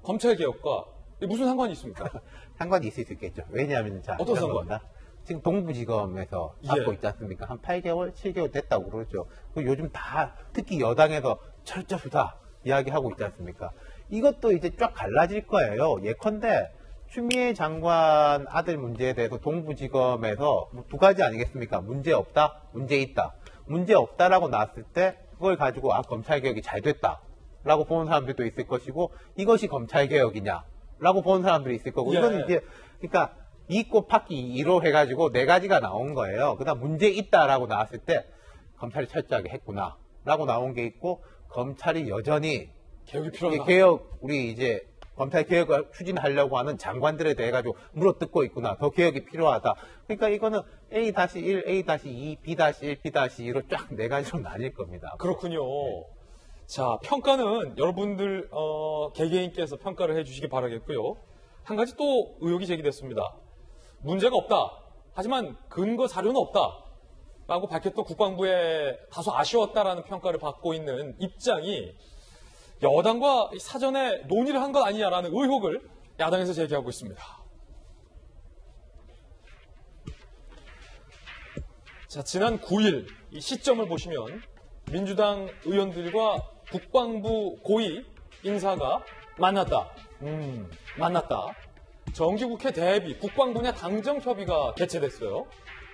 검찰 개혁과 무슨 상관이 있습니까? 상관이 있을 수 있겠죠. 왜냐하면 어떤 이런 상관? 겁니다. 지금 동부지검에서 받고 있지 않습니까? 한 8개월, 7개월 됐다고 그러죠. 요즘 다 특히 여당에서 철저 수사 이야기하고 있지 않습니까? 이것도 이제 쫙 갈라질 거예요. 예컨대 추미애 장관 아들 문제에 대해서 동부지검에서 두 가지 아니겠습니까? 문제 없다, 문제 있다. 문제 없다라고 나왔을 때 그걸 가지고 검찰개혁이 잘 됐다라고 보는 사람들도 있을 것이고 이것이 검찰개혁이냐라고 보는 사람들이 있을 거고 예. 이건 이제 그러니까 2 곱하기 2로 해가지고 4가지가 나온 거예요. 그다음 문제 있다라고 나왔을 때 검찰이 철저하게 했구나라고 나온 게 있고 검찰이 여전히 개혁이 필요하다. 우리 이제 검찰 개혁을 추진하려고 하는 장관들에 대해 가지고 물어뜯고 있구나. 더 개혁이 필요하다. 그러니까 이거는 A-1, A-2, B-1, B-2로 쫙 4가지로 나뉠 겁니다. 그렇군요. 자, 평가는 여러분들 개개인께서 평가를 해주시기 바라겠고요. 한 가지 또 의혹이 제기됐습니다. 문제가 없다. 하지만 근거 자료는 없다. 라고 밝혔던 국방부에 다소 아쉬웠다라는 평가를 받고 있는 입장이 여당과 사전에 논의를 한 것 아니냐라는 의혹을 야당에서 제기하고 있습니다. 자, 지난 9일 이 시점을 보시면 민주당 의원들과 국방부 고위 인사가 만났다. 정기국회 대비 국방 분야 당정 협의가 개최됐어요.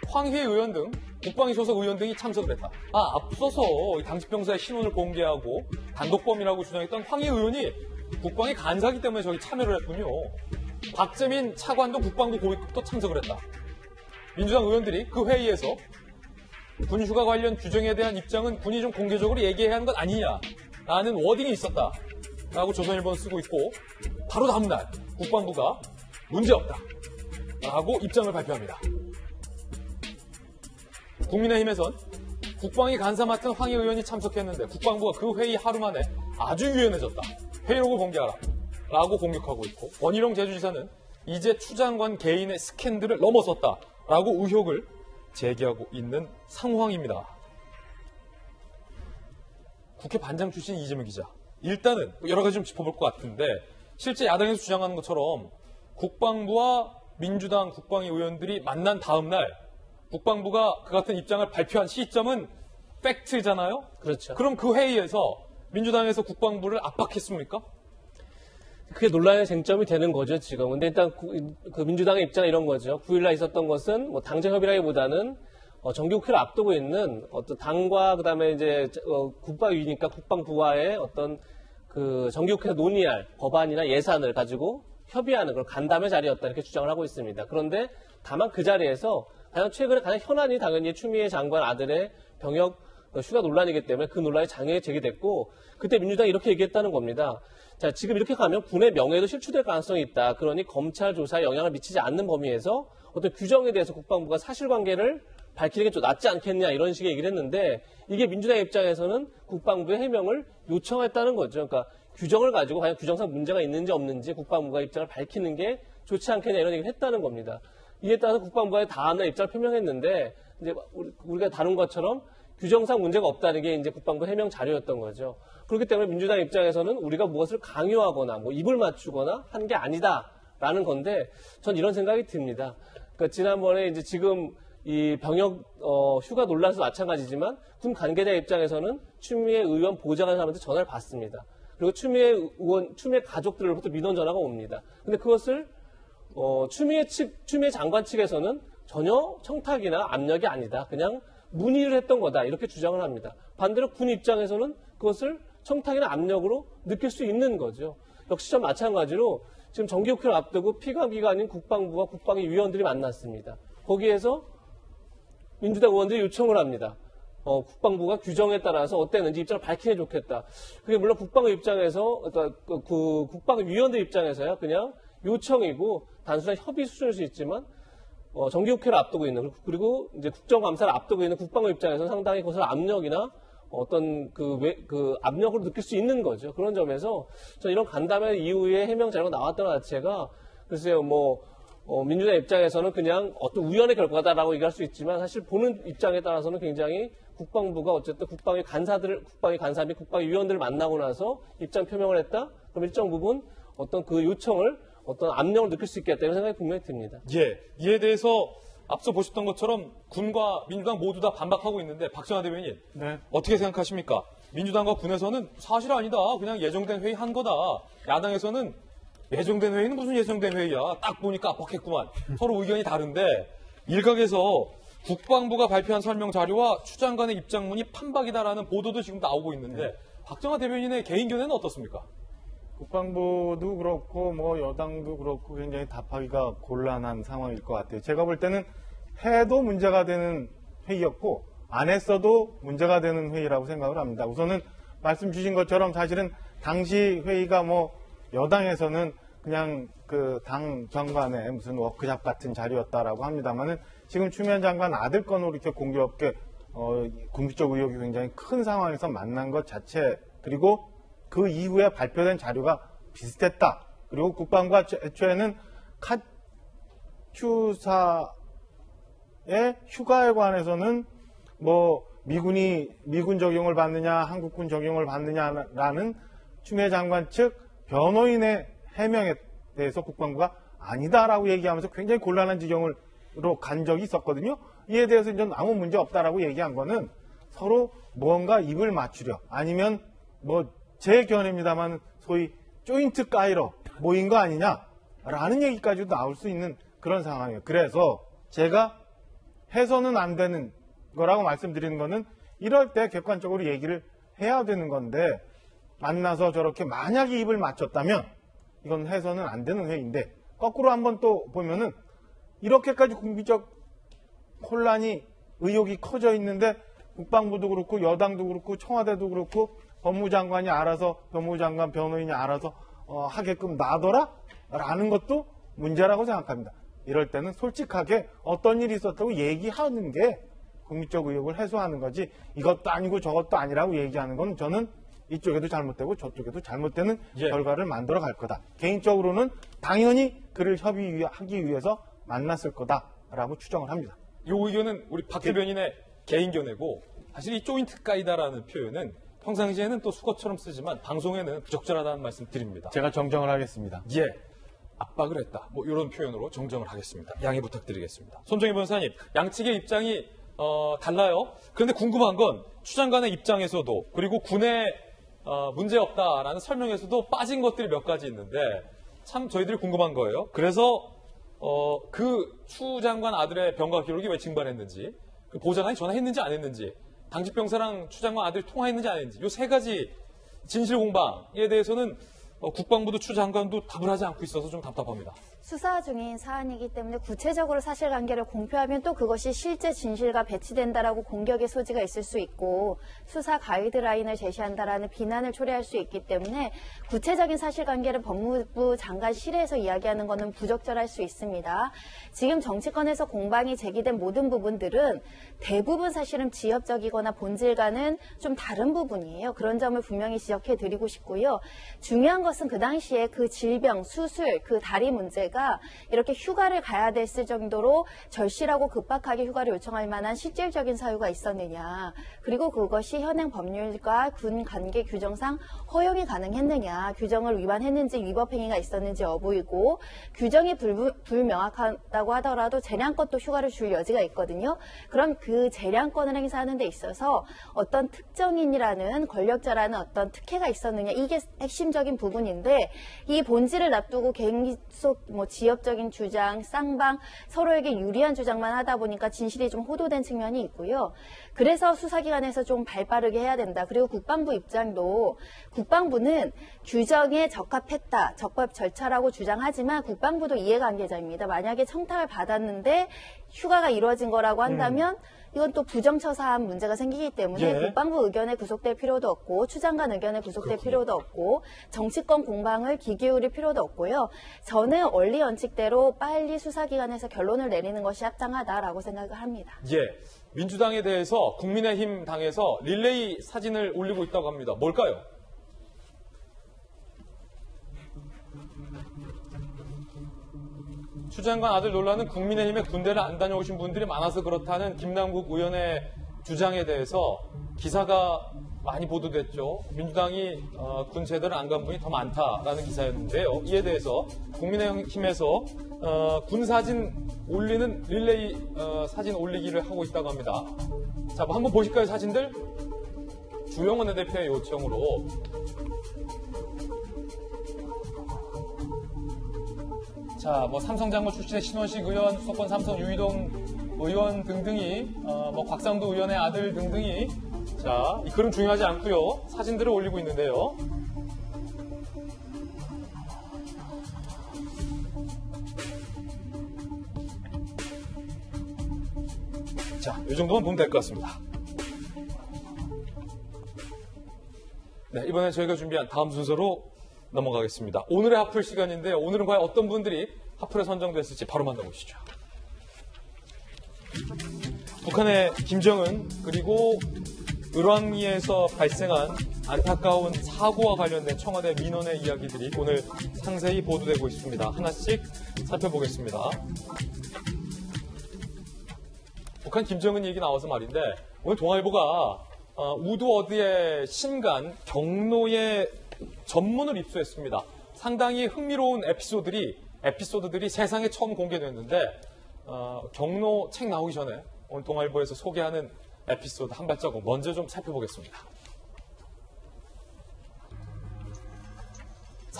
황희애 의원 등 국방위 소속 의원 등이 참석을 했다. 앞서서 당시 병사의 신원을 공개하고 단독범이라고 주장했던 황희애 의원이 국방위 간사기 때문에 저기 참여를 했군요. 박재민 차관도 국방부 고위급도 참석을 했다. 민주당 의원들이 그 회의에서 군휴가 관련 규정에 대한 입장은 군이 좀 공개적으로 얘기해야 하는 것 아니냐라는 워딩이 있었다. 라고 조선일보는 쓰고 있고 바로 다음날 국방부가 문제없다. 라고 입장을 발표합니다. 국민의힘에선 국방위 간사 맡은 황희 의원이 참석했는데 국방부가 그 회의 하루 만에 아주 유연해졌다. 회의록을 공개하라. 라고 공격하고 있고 원희룡 제주지사는 이제 추 장관 개인의 스캔들을 넘어섰다. 라고 의혹을 제기하고 있는 상황입니다. 국회 반장 출신 이재명 기자. 일단은 여러 가지 좀 짚어볼 것 같은데 실제 야당에서 주장하는 것처럼 국방부와 민주당 국방위 의원들이 만난 다음 날 국방부가 그 같은 입장을 발표한 시점은 팩트잖아요? 그렇죠. 그럼 그 회의에서 민주당에서 국방부를 압박했습니까? 그게 논란의 쟁점이 되는 거죠, 지금. 근데 일단 그 민주당의 입장은 이런 거죠. 9일날 있었던 것은 뭐 당정 협의라기보다는 정기국회를 앞두고 있는 어떤 당과 그다음에 이제 국방위니까 국방부와의 어떤 그 정기국회 논의할 법안이나 예산을 가지고 협의하는 그런 간담회 자리였다 이렇게 주장을 하고 있습니다. 그런데 다만 그 자리에서 최근에 가장 현안이 당연히 추미애 장관 아들의 병역 휴가 논란이기 때문에 그 논란이 장애 제기됐고 그때 민주당이 이렇게 얘기했다는 겁니다. 자, 지금 이렇게 가면 군의 명예도 실추될 가능성이 있다. 그러니 검찰 조사에 영향을 미치지 않는 범위에서 어떤 규정에 대해서 국방부가 사실관계를 밝히는 게 좀 낫지 않겠냐 이런 식의 얘기를 했는데 이게 민주당 입장에서는 국방부의 해명을 요청했다는 거죠. 그러니까 규정을 가지고 과연 규정상 문제가 있는지 없는지 국방부가 입장을 밝히는 게 좋지 않겠냐 이런 얘기를 했다는 겁니다. 이에 따라서 국방부가 다음날 입장을 표명했는데 이제 우리가 다룬 것처럼 규정상 문제가 없다는 게 이제 국방부 해명 자료였던 거죠. 그렇기 때문에 민주당 입장에서는 우리가 무엇을 강요하거나 뭐 입을 맞추거나 한 게 아니다라는 건데 전 이런 생각이 듭니다. 그러니까 지난번에 이제 지금 이 병역 휴가 논란에서 마찬가지지만 군 관계자 입장에서는 추미애 의원 보좌관 사람한테 전화를 받습니다. 그리고 추미애 가족들로부터 민원 전화가 옵니다. 근데 그것을 추미애 장관 측에서는 전혀 청탁이나 압력이 아니다. 그냥 문의를 했던 거다. 이렇게 주장을 합니다. 반대로 군 입장에서는 그것을 청탁이나 압력으로 느낄 수 있는 거죠. 역시 전 마찬가지로 지금 정기국회를 앞두고 피감기관인 국방부와 국방위 위원들이 만났습니다. 거기에서 민주당 의원들이 요청을 합니다. 국방부가 규정에 따라서 어땠는지 입장을 밝히면 좋겠다. 그게 물론 국방부 입장에서, 그러니까 그 국방위 위원들 입장에서야 그냥 요청이고 단순한 협의 수준일 수 있지만 정기국회를 앞두고 있는 그리고 이제 국정감사를 앞두고 있는 국방부 입장에서는 상당히 그것을 압력이나 어떤 그 압력으로 느낄 수 있는 거죠. 그런 점에서 저는 이런 간담회 이후에 해명 자료가 나왔던 자체가 글쎄요 민주당 입장에서는 그냥 어떤 우연의 결과다라고 얘기할 수 있지만 사실 보는 입장에 따라서는 굉장히 국방부가 어쨌든 국방위 간사 및 국방위 위원들을 만나고 나서 입장 표명을 했다. 그럼 일정 부분 어떤 그 요청을 어떤 압력을 느낄 수 있겠다 이런 생각이 분명히 듭니다. 예, 이에 대해서 앞서 보셨던 것처럼 군과 민주당 모두 다 반박하고 있는데 박정하 대변인 네. 어떻게 생각하십니까? 민주당과 군에서는 사실 아니다. 그냥 예정된 회의 한 거다. 야당에서는 예정된 회의는 무슨 예정된 회의야. 딱 보니까 압박했구만. 서로 의견이 다른데 일각에서 국방부가 발표한 설명 자료와 추 장관의 입장문이 판박이다라는 보도도 지금 나오고 있는데 박정하 대변인의 개인 견해는 어떻습니까? 국방부도 그렇고 뭐 여당도 그렇고 굉장히 답하기가 곤란한 상황일 것 같아요. 제가 볼 때는 해도 문제가 되는 회의였고 안 했어도 문제가 되는 회의라고 생각을 합니다. 우선은 말씀 주신 것처럼 사실은 당시 회의가 뭐 여당에서는 그냥 그 당 정관의 무슨 워크샵 같은 자리였다라고 합니다만은 지금 추미애 장관 아들 건으로 이렇게 공교롭게 군부적 의혹이 굉장히 큰 상황에서 만난 것 자체 그리고 그 이후에 발표된 자료가 비슷했다. 그리고 국방부가 애초에는 카투사의 휴가에 관해서는 뭐 미군 적용을 받느냐 한국군 적용을 받느냐라는 추미애 장관 측 변호인의 해명에 대해서 국방부가 아니다라고 얘기하면서 굉장히 곤란한 지경으로 간 적이 있었거든요. 이에 대해서 이제 아무 문제 없다라고 얘기한 거는 서로 무언가 입을 맞추려 아니면 뭐 제 견해입니다만 소위 조인트 까이러 모인 거 아니냐라는 얘기까지도 나올 수 있는 그런 상황이에요. 그래서 제가 해서는 안 되는 거라고 말씀드리는 거는 이럴 때 객관적으로 얘기를 해야 되는 건데 만나서 저렇게 만약에 입을 맞췄다면 이건 해서는 안 되는 회의인데 거꾸로 한번 또 보면은 이렇게까지 국비적 혼란이 의혹이 커져 있는데 국방부도 그렇고 여당도 그렇고 청와대도 그렇고 법무장관이 알아서 법무장관 변호인이 알아서 하게끔 놔둬라? 라는 것도 문제라고 생각합니다. 이럴 때는 솔직하게 어떤 일이 있었다고 얘기하는 게 국민적 의혹을 해소하는 거지 이것도 아니고 저것도 아니라고 얘기하는 건 저는 이쪽에도 잘못되고 저쪽에도 잘못되는 결과를 만들어 갈 거다. 개인적으로는 당연히 그를 협의하기 위해서 만났을 거다라고 추정을 합니다. 이 의견은 우리 박 대변인의 개인 견해고 사실 이 조인트 까이다라는 표현은 평상시에는 또 수거처럼 쓰지만 방송에는 부적절하다는 말씀 드립니다. 제가 정정을 하겠습니다. 예. 압박을 했다. 뭐 이런 표현으로 정정을 하겠습니다. 양해 부탁드리겠습니다. 손정희 변호사님, 양측의 입장이 달라요. 그런데 궁금한 건 추 장관의 입장에서도 그리고 군의 문제없다라는 설명에서도 빠진 것들이 몇 가지 있는데 참 저희들이 궁금한 거예요. 그래서 그 추 장관 아들의 병가 기록이 왜 증발했는지, 그 보좌관이 전화했는지 안 했는지, 당직병사랑 추 장관 아들이 통화했는지 안 했는지 이 세 가지 진실 공방에 대해서는 국방부도 추 장관도 답을 하지 않고 있어서 좀 답답합니다. 수사 중인 사안이기 때문에 구체적으로 사실관계를 공표하면 또 그것이 실제 진실과 배치된다라고 공격의 소지가 있을 수 있고 수사 가이드라인을 제시한다라는 비난을 초래할 수 있기 때문에 구체적인 사실관계를 법무부 장관실에서 이야기하는 것은 부적절할 수 있습니다. 지금 정치권에서 공방이 제기된 모든 부분들은 대부분 사실은 지엽적이거나 본질과는 좀 다른 부분이에요. 그런 점을 분명히 지적해 드리고 싶고요. 중요한 것은 그 당시에 그 질병, 수술, 그 다리 문제가 이렇게 휴가를 가야 됐을 정도로 절실하고 급박하게 휴가를 요청할 만한 실질적인 사유가 있었느냐. 그리고 그것이 현행 법률과 군 관계 규정상 허용이 가능했느냐. 규정을 위반했는지 위법 행위가 있었는지 여부이고 규정이 불명확하다고 하더라도 재량권도 휴가를 줄 여지가 있거든요. 그럼 그 재량권을 행사하는 데 있어서 어떤 특정인이라는 권력자라는 어떤 특혜가 있었느냐. 이게 핵심적인 부분인데 이 본질을 놔두고 계속 지엽적인 주장, 쌍방, 서로에게 유리한 주장만 하다 보니까 진실이 좀 호도된 측면이 있고요. 그래서 수사기관에서 좀 발빠르게 해야 된다. 그리고 국방부 입장도 국방부는 규정에 적합했다. 적법 절차라고 주장하지만 국방부도 이해관계자입니다. 만약에 청탁을 받았는데 휴가가 이루어진 거라고 한다면 이건 또 부정처사한 문제가 생기기 때문에 국방부 의견에 구속될 필요도 없고 추 장관 의견에 구속될 필요도 없고 정치권 공방을 기기울일 필요도 없고요. 저는 원리 원칙대로 빨리 수사기관에서 결론을 내리는 것이 합당하다라고 생각을 합니다. 예. 민주당에 대해서 국민의힘 당에서 릴레이 사진을 올리고 있다고 합니다. 뭘까요? 추 장관 아들 논란은 국민의힘에 군대를 안 다녀오신 분들이 많아서 그렇다는 김남국 의원의 주장에 대해서 기사가 많이 보도됐죠. 민주당이 군 제대를 안 간 분이 더 많다라는 기사였는데요. 이에 대해서 국민의힘에서 군 사진 올리는 릴레이 사진 올리기를 하고 있다고 합니다. 자, 뭐 한번 보실까요, 사진들? 주영원 원내대표의 요청으로 자, 뭐 삼성장모 출신의 신원식 의원, 수도권 삼성 유이동 의원 등등이 뭐 곽상도 의원의 아들 등등이 자, 이 글은 중요하지 않고요. 사진들을 올리고 있는데요. 자, 이 정도만 보면 될 것 같습니다. 네, 이번에 저희가 준비한 다음 순서로 넘어가겠습니다. 오늘의 하플 시간인데요. 오늘은 과연 어떤 분들이 하플에 선정됐을지 바로 만나보시죠. 북한의 김정은 그리고 을왕리에서 발생한 안타까운 사고와 관련된 청와대 민원의 이야기들이 오늘 상세히 보도되고 있습니다. 하나씩 살펴보겠습니다. 북한 김정은 얘기 나와서 말인데 오늘 동아일보가 우드워드의 신간 경로의 전문을 입수했습니다. 상당히 흥미로운 에피소드들이 세상에 처음 공개됐는데 경로 책 나오기 전에 오늘 동아일보에서 소개하는 에피소드 한 발자국 먼저 좀 살펴보겠습니다.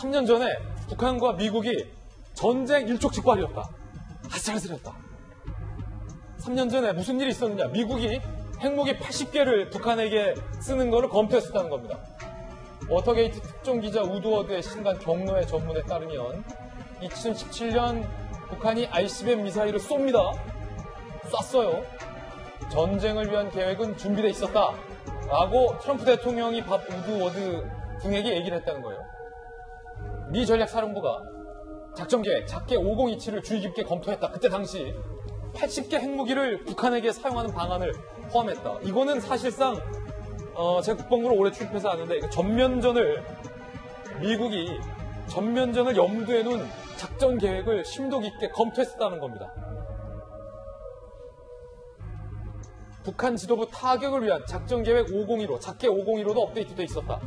3년 전에 북한과 미국이 전쟁 일촉즉발이었다. 아슬아슬했다. 3년 전에 무슨 일이 있었느냐. 미국이 핵무기 80개를 북한에게 쓰는 것을 검토했었다는 겁니다. 워터게이트 특종기자 우드워드의 신간 경로의 전문에 따르면 2017년 북한이 ICBM 미사일을 쏩니다. 쐈어요. 전쟁을 위한 계획은 준비되어 있었다. 라고 트럼프 대통령이 밥 우드워드 등에게 얘기를 했다는 거예요. 미 전략사령부가 작전계획 작게 5027을 주의 깊게 검토했다. 그때 당시 80개 핵무기를 북한에게 사용하는 방안을 포함했다. 이거는 사실상 제가 국방부를 오래 출입해서 아는데 미국이 전면전을 염두에 놓은 작전 계획을 심도 깊게 검토했었다는 겁니다. 북한 지도부 타격을 위한 작전 계획 501호, 작게 501호도 업데이트돼 있었다.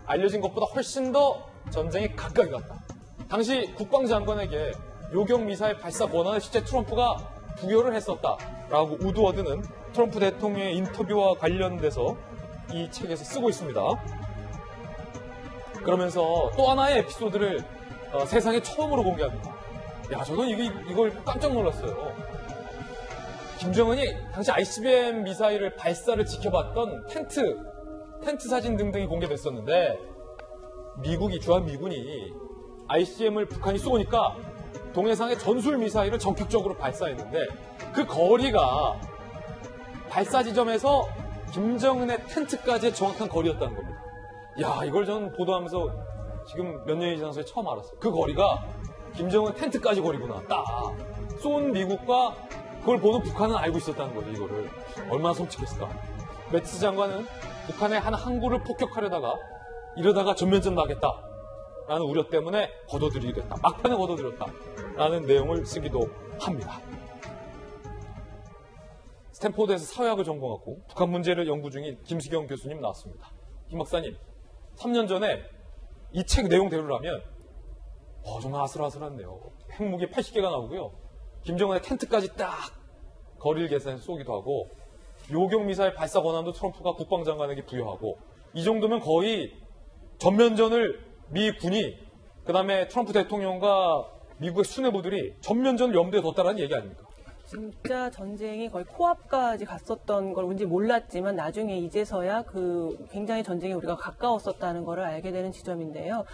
알려진 것보다 훨씬 더 전쟁이 가까이 갔다. 당시 국방장관에게 요격 미사일 발사 권한을 실제 트럼프가 부여를 했었다라고 우드워드는 트럼프 대통령의 인터뷰와 관련돼서 이 책에서 쓰고 있습니다. 그러면서 또 하나의 에피소드를 세상에 처음으로 공개합니다. 야, 저는 이걸 깜짝 놀랐어요. 김정은이 당시 ICBM 미사일을 발사를 지켜봤던 텐트 사진 등등이 공개됐었는데 주한미군이 ICBM을 북한이 쏘니까 동해상에 전술 미사일을 전격적으로 발사했는데 그 거리가 발사 지점에서 김정은의 텐트까지의 정확한 거리였다는 겁니다. 야, 이걸 저는 보도하면서 지금 몇 년이 지나서 처음 알았어요. 그 거리가 김정은 텐트까지 거리구나. 딱 쏜 미국과 그걸 보는 북한은 알고 있었다는 거죠. 이거를 얼마나 솔직했을까. 매티스 장관은 북한의 한 항구를 폭격하려다가 이러다가 전면전 나겠다라는 우려 때문에 거둬들이게 됐다. 막판에 거둬들였다라는 내용을 쓰기도 합니다. 스탠포드에서 사회학을 전공하고 북한 문제를 연구 중인 김수경 교수님 나왔습니다. 김 박사님, 3년 전에 이 책 내용대로라면 정말 아슬아슬한데요. 핵무기 80개가 나오고요. 김정은의 텐트까지 딱 거리를 계산해서 쏘기도 하고 요격미사일 발사 권한도 트럼프가 국방장관에게 부여하고 이 정도면 거의 전면전을 미 군이 그다음에 트럼프 대통령과 미국의 수뇌부들이 전면전을 염두에 뒀다라는 얘기 아닙니까? 진짜 전쟁이 거의 코앞까지 갔었던 걸 왠지 몰랐지만 나중에 이제서야 굉장히 전쟁에 우리가 가까웠었다는 걸 알게 되는 지점인데요.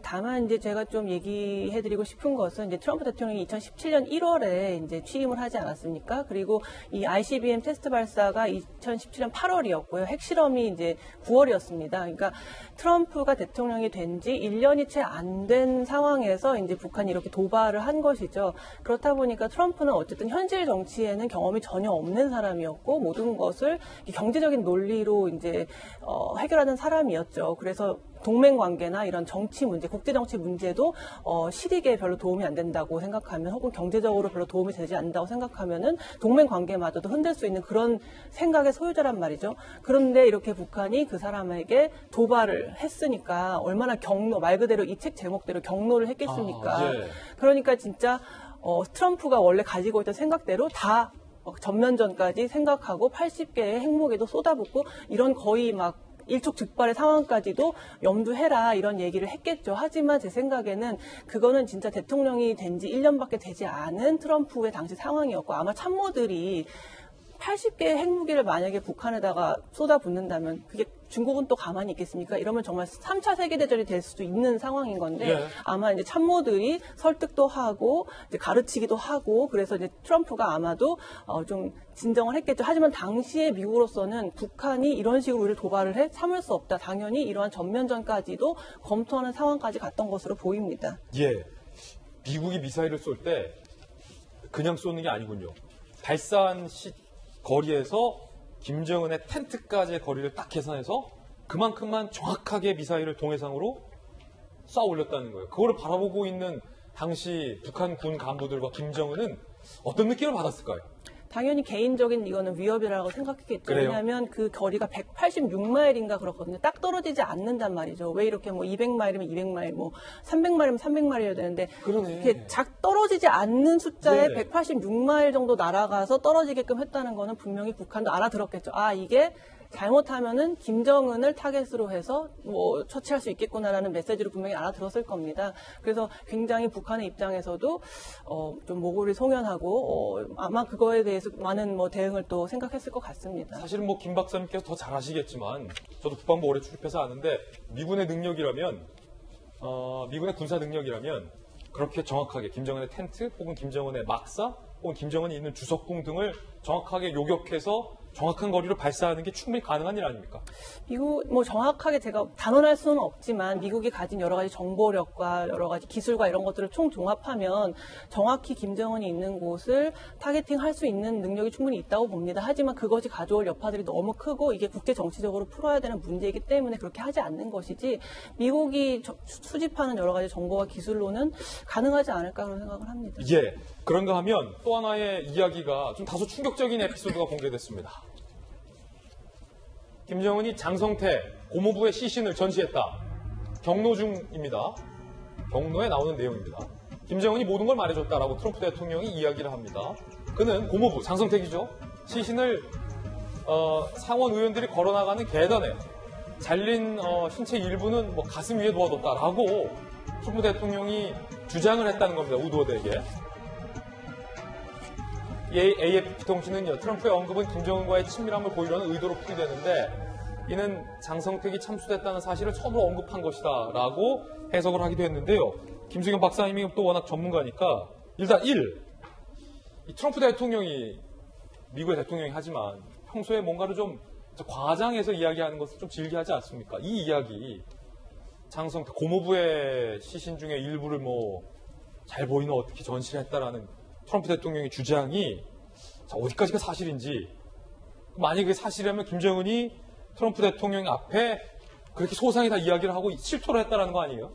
다만 이제 제가 좀 얘기해드리고 싶은 것은 이제 트럼프 대통령이 2017년 1월에 이제 취임을 하지 않았습니까? 그리고 이 ICBM 테스트 발사가 2017년 8월이었고요. 핵실험이 이제 9월이었습니다. 그러니까 트럼프가 대통령이 된 지 1년이 채 안 된 상황에서 이제 북한이 이렇게 도발을 한 것이죠. 그렇다 보니까 트럼프는 어쨌든 현실 정치에는 경험이 전혀 없는 사람이었고 모든 것을 경제적인 논리로 이제 해결하는 사람이었죠. 그래서 동맹 관계나 이런 정치 문제, 국제 정치 문제도 실익에 별로 도움이 안 된다고 생각하면 혹은 경제적으로 별로 도움이 되지 않는다고 생각하면은 동맹 관계마저도 흔들 수 있는 그런 생각의 소유자란 말이죠. 그런데 이렇게 북한이 그 사람에게 도발을 했으니까 얼마나 말 그대로 이 책 제목대로 경로를 했겠습니까? 예. 그러니까 진짜 트럼프가 원래 가지고 있던 생각대로 다 전면전까지 생각하고 80개의 핵무기도 쏟아붓고 이런 거의 막 일촉즉발의 상황까지도 염두해라 이런 얘기를 했겠죠. 하지만 제 생각에는 그거는 진짜 대통령이 된 지 1년밖에 되지 않은 트럼프의 당시 상황이었고 아마 참모들이 80개의 핵무기를 만약에 북한에다가 쏟아붓는다면 그게 중국은 또 가만히 있겠습니까? 이러면 정말 3차 세계대전이 될 수도 있는 상황인 건데 예. 아마 이제 참모들이 설득도 하고 이제 가르치기도 하고 그래서 이제 트럼프가 아마도 좀 진정을 했겠죠. 하지만 당시에 미국으로서는 북한이 이런 식으로 우리를 도발을 해 참을 수 없다. 당연히 이러한 전면전까지도 검토하는 상황까지 갔던 것으로 보입니다. 예. 미국이 미사일을 쏠 때 그냥 쏘는 게 아니군요. 발사한 거리에서 김정은의 텐트까지의 거리를 딱 계산해서 그만큼만 정확하게 미사일을 동해상으로 쏴 올렸다는 거예요. 그거를 바라보고 있는 당시 북한 군 간부들과 김정은은 어떤 느낌을 받았을까요? 당연히 개인적인 이거는 위협이라고 생각했겠죠. 그래요? 왜냐하면 그 거리가 186마일인가 그렇거든요. 딱 떨어지지 않는단 말이죠. 왜 이렇게 뭐 200마일이면 200마일, 뭐 300마일이면 300마일이어야 되는데 그러네. 이렇게 떨어지지 않는 숫자에 네. 186마일 정도 날아가서 떨어지게끔 했다는 거는 분명히 북한도 알아들었겠죠. 아, 이게 잘못하면은 김정은을 타겟으로 해서 뭐 처치할 수 있겠구나라는 메시지를 분명히 알아들었을 겁니다. 그래서 굉장히 북한의 입장에서도 좀 모골이 송연하고 아마 그거에 대해서 많은 뭐 대응을 또 생각했을 것 같습니다. 사실은 뭐 김 박사님께서 더 잘 아시겠지만 저도 국방부 오래 출입해서 아는데 미군의 능력이라면 미군의 군사 능력이라면 그렇게 정확하게 김정은의 텐트 혹은 김정은의 막사 혹은 김정은이 있는 주석궁 등을 정확하게 요격해서 정확한 거리로 발사하는 게 충분히 가능한 일 아닙니까? 미국 뭐 정확하게 제가 단언할 수는 없지만 미국이 가진 여러 가지 정보력과 여러 가지 기술과 이런 것들을 총 종합하면 정확히 김정은이 있는 곳을 타겟팅할 수 있는 능력이 충분히 있다고 봅니다. 하지만 그것이 가져올 여파들이 너무 크고 이게 국제 정치적으로 풀어야 되는 문제이기 때문에 그렇게 하지 않는 것이지 미국이 수집하는 여러 가지 정보와 기술로는 가능하지 않을까 그런 생각을 합니다. 예. 그런가 하면 또 하나의 이야기가 좀 다소 충격적인 에피소드가 공개됐습니다. 김정은이 장성태 고모부의 시신을 전시했다. 경로 중입니다. 경로에 나오는 내용입니다. 김정은이 모든 걸 말해줬다라고 트럼프 대통령이 이야기를 합니다. 그는 고모부, 장성택이죠. 시신을 상원 의원들이 걸어나가는 계단에 잘린 신체 일부는 뭐 가슴 위에 놓아뒀다라고 트럼프 대통령이 주장을 했다는 겁니다. 우드워드에게. AFP-통신은요, 트럼프의 언급은 김정은과의 친밀함을 보이려는 의도로 풀이되는데 이는 장성택이 참수됐다는 사실을 처음으로 언급한 것이다 라고 해석을 하기도 했는데요. 김수경 박사님이 또 워낙 전문가니까 일단 이 트럼프 대통령이 미국의 대통령이 하지만 평소에 뭔가를 좀 과장해서 이야기하는 것을 좀 즐겨하지 않습니까? 이 이야기 장성택 고모부의 시신 중에 일부를 뭐 잘 보이는 어떻게 전시를 했다라는 트럼프 대통령의 주장이 어디까지가 사실인지 만약에 그게 사실이라면 김정은이 트럼프 대통령 앞에 그렇게 소상히 다 이야기를 하고 실토를 했다라는 거 아니에요?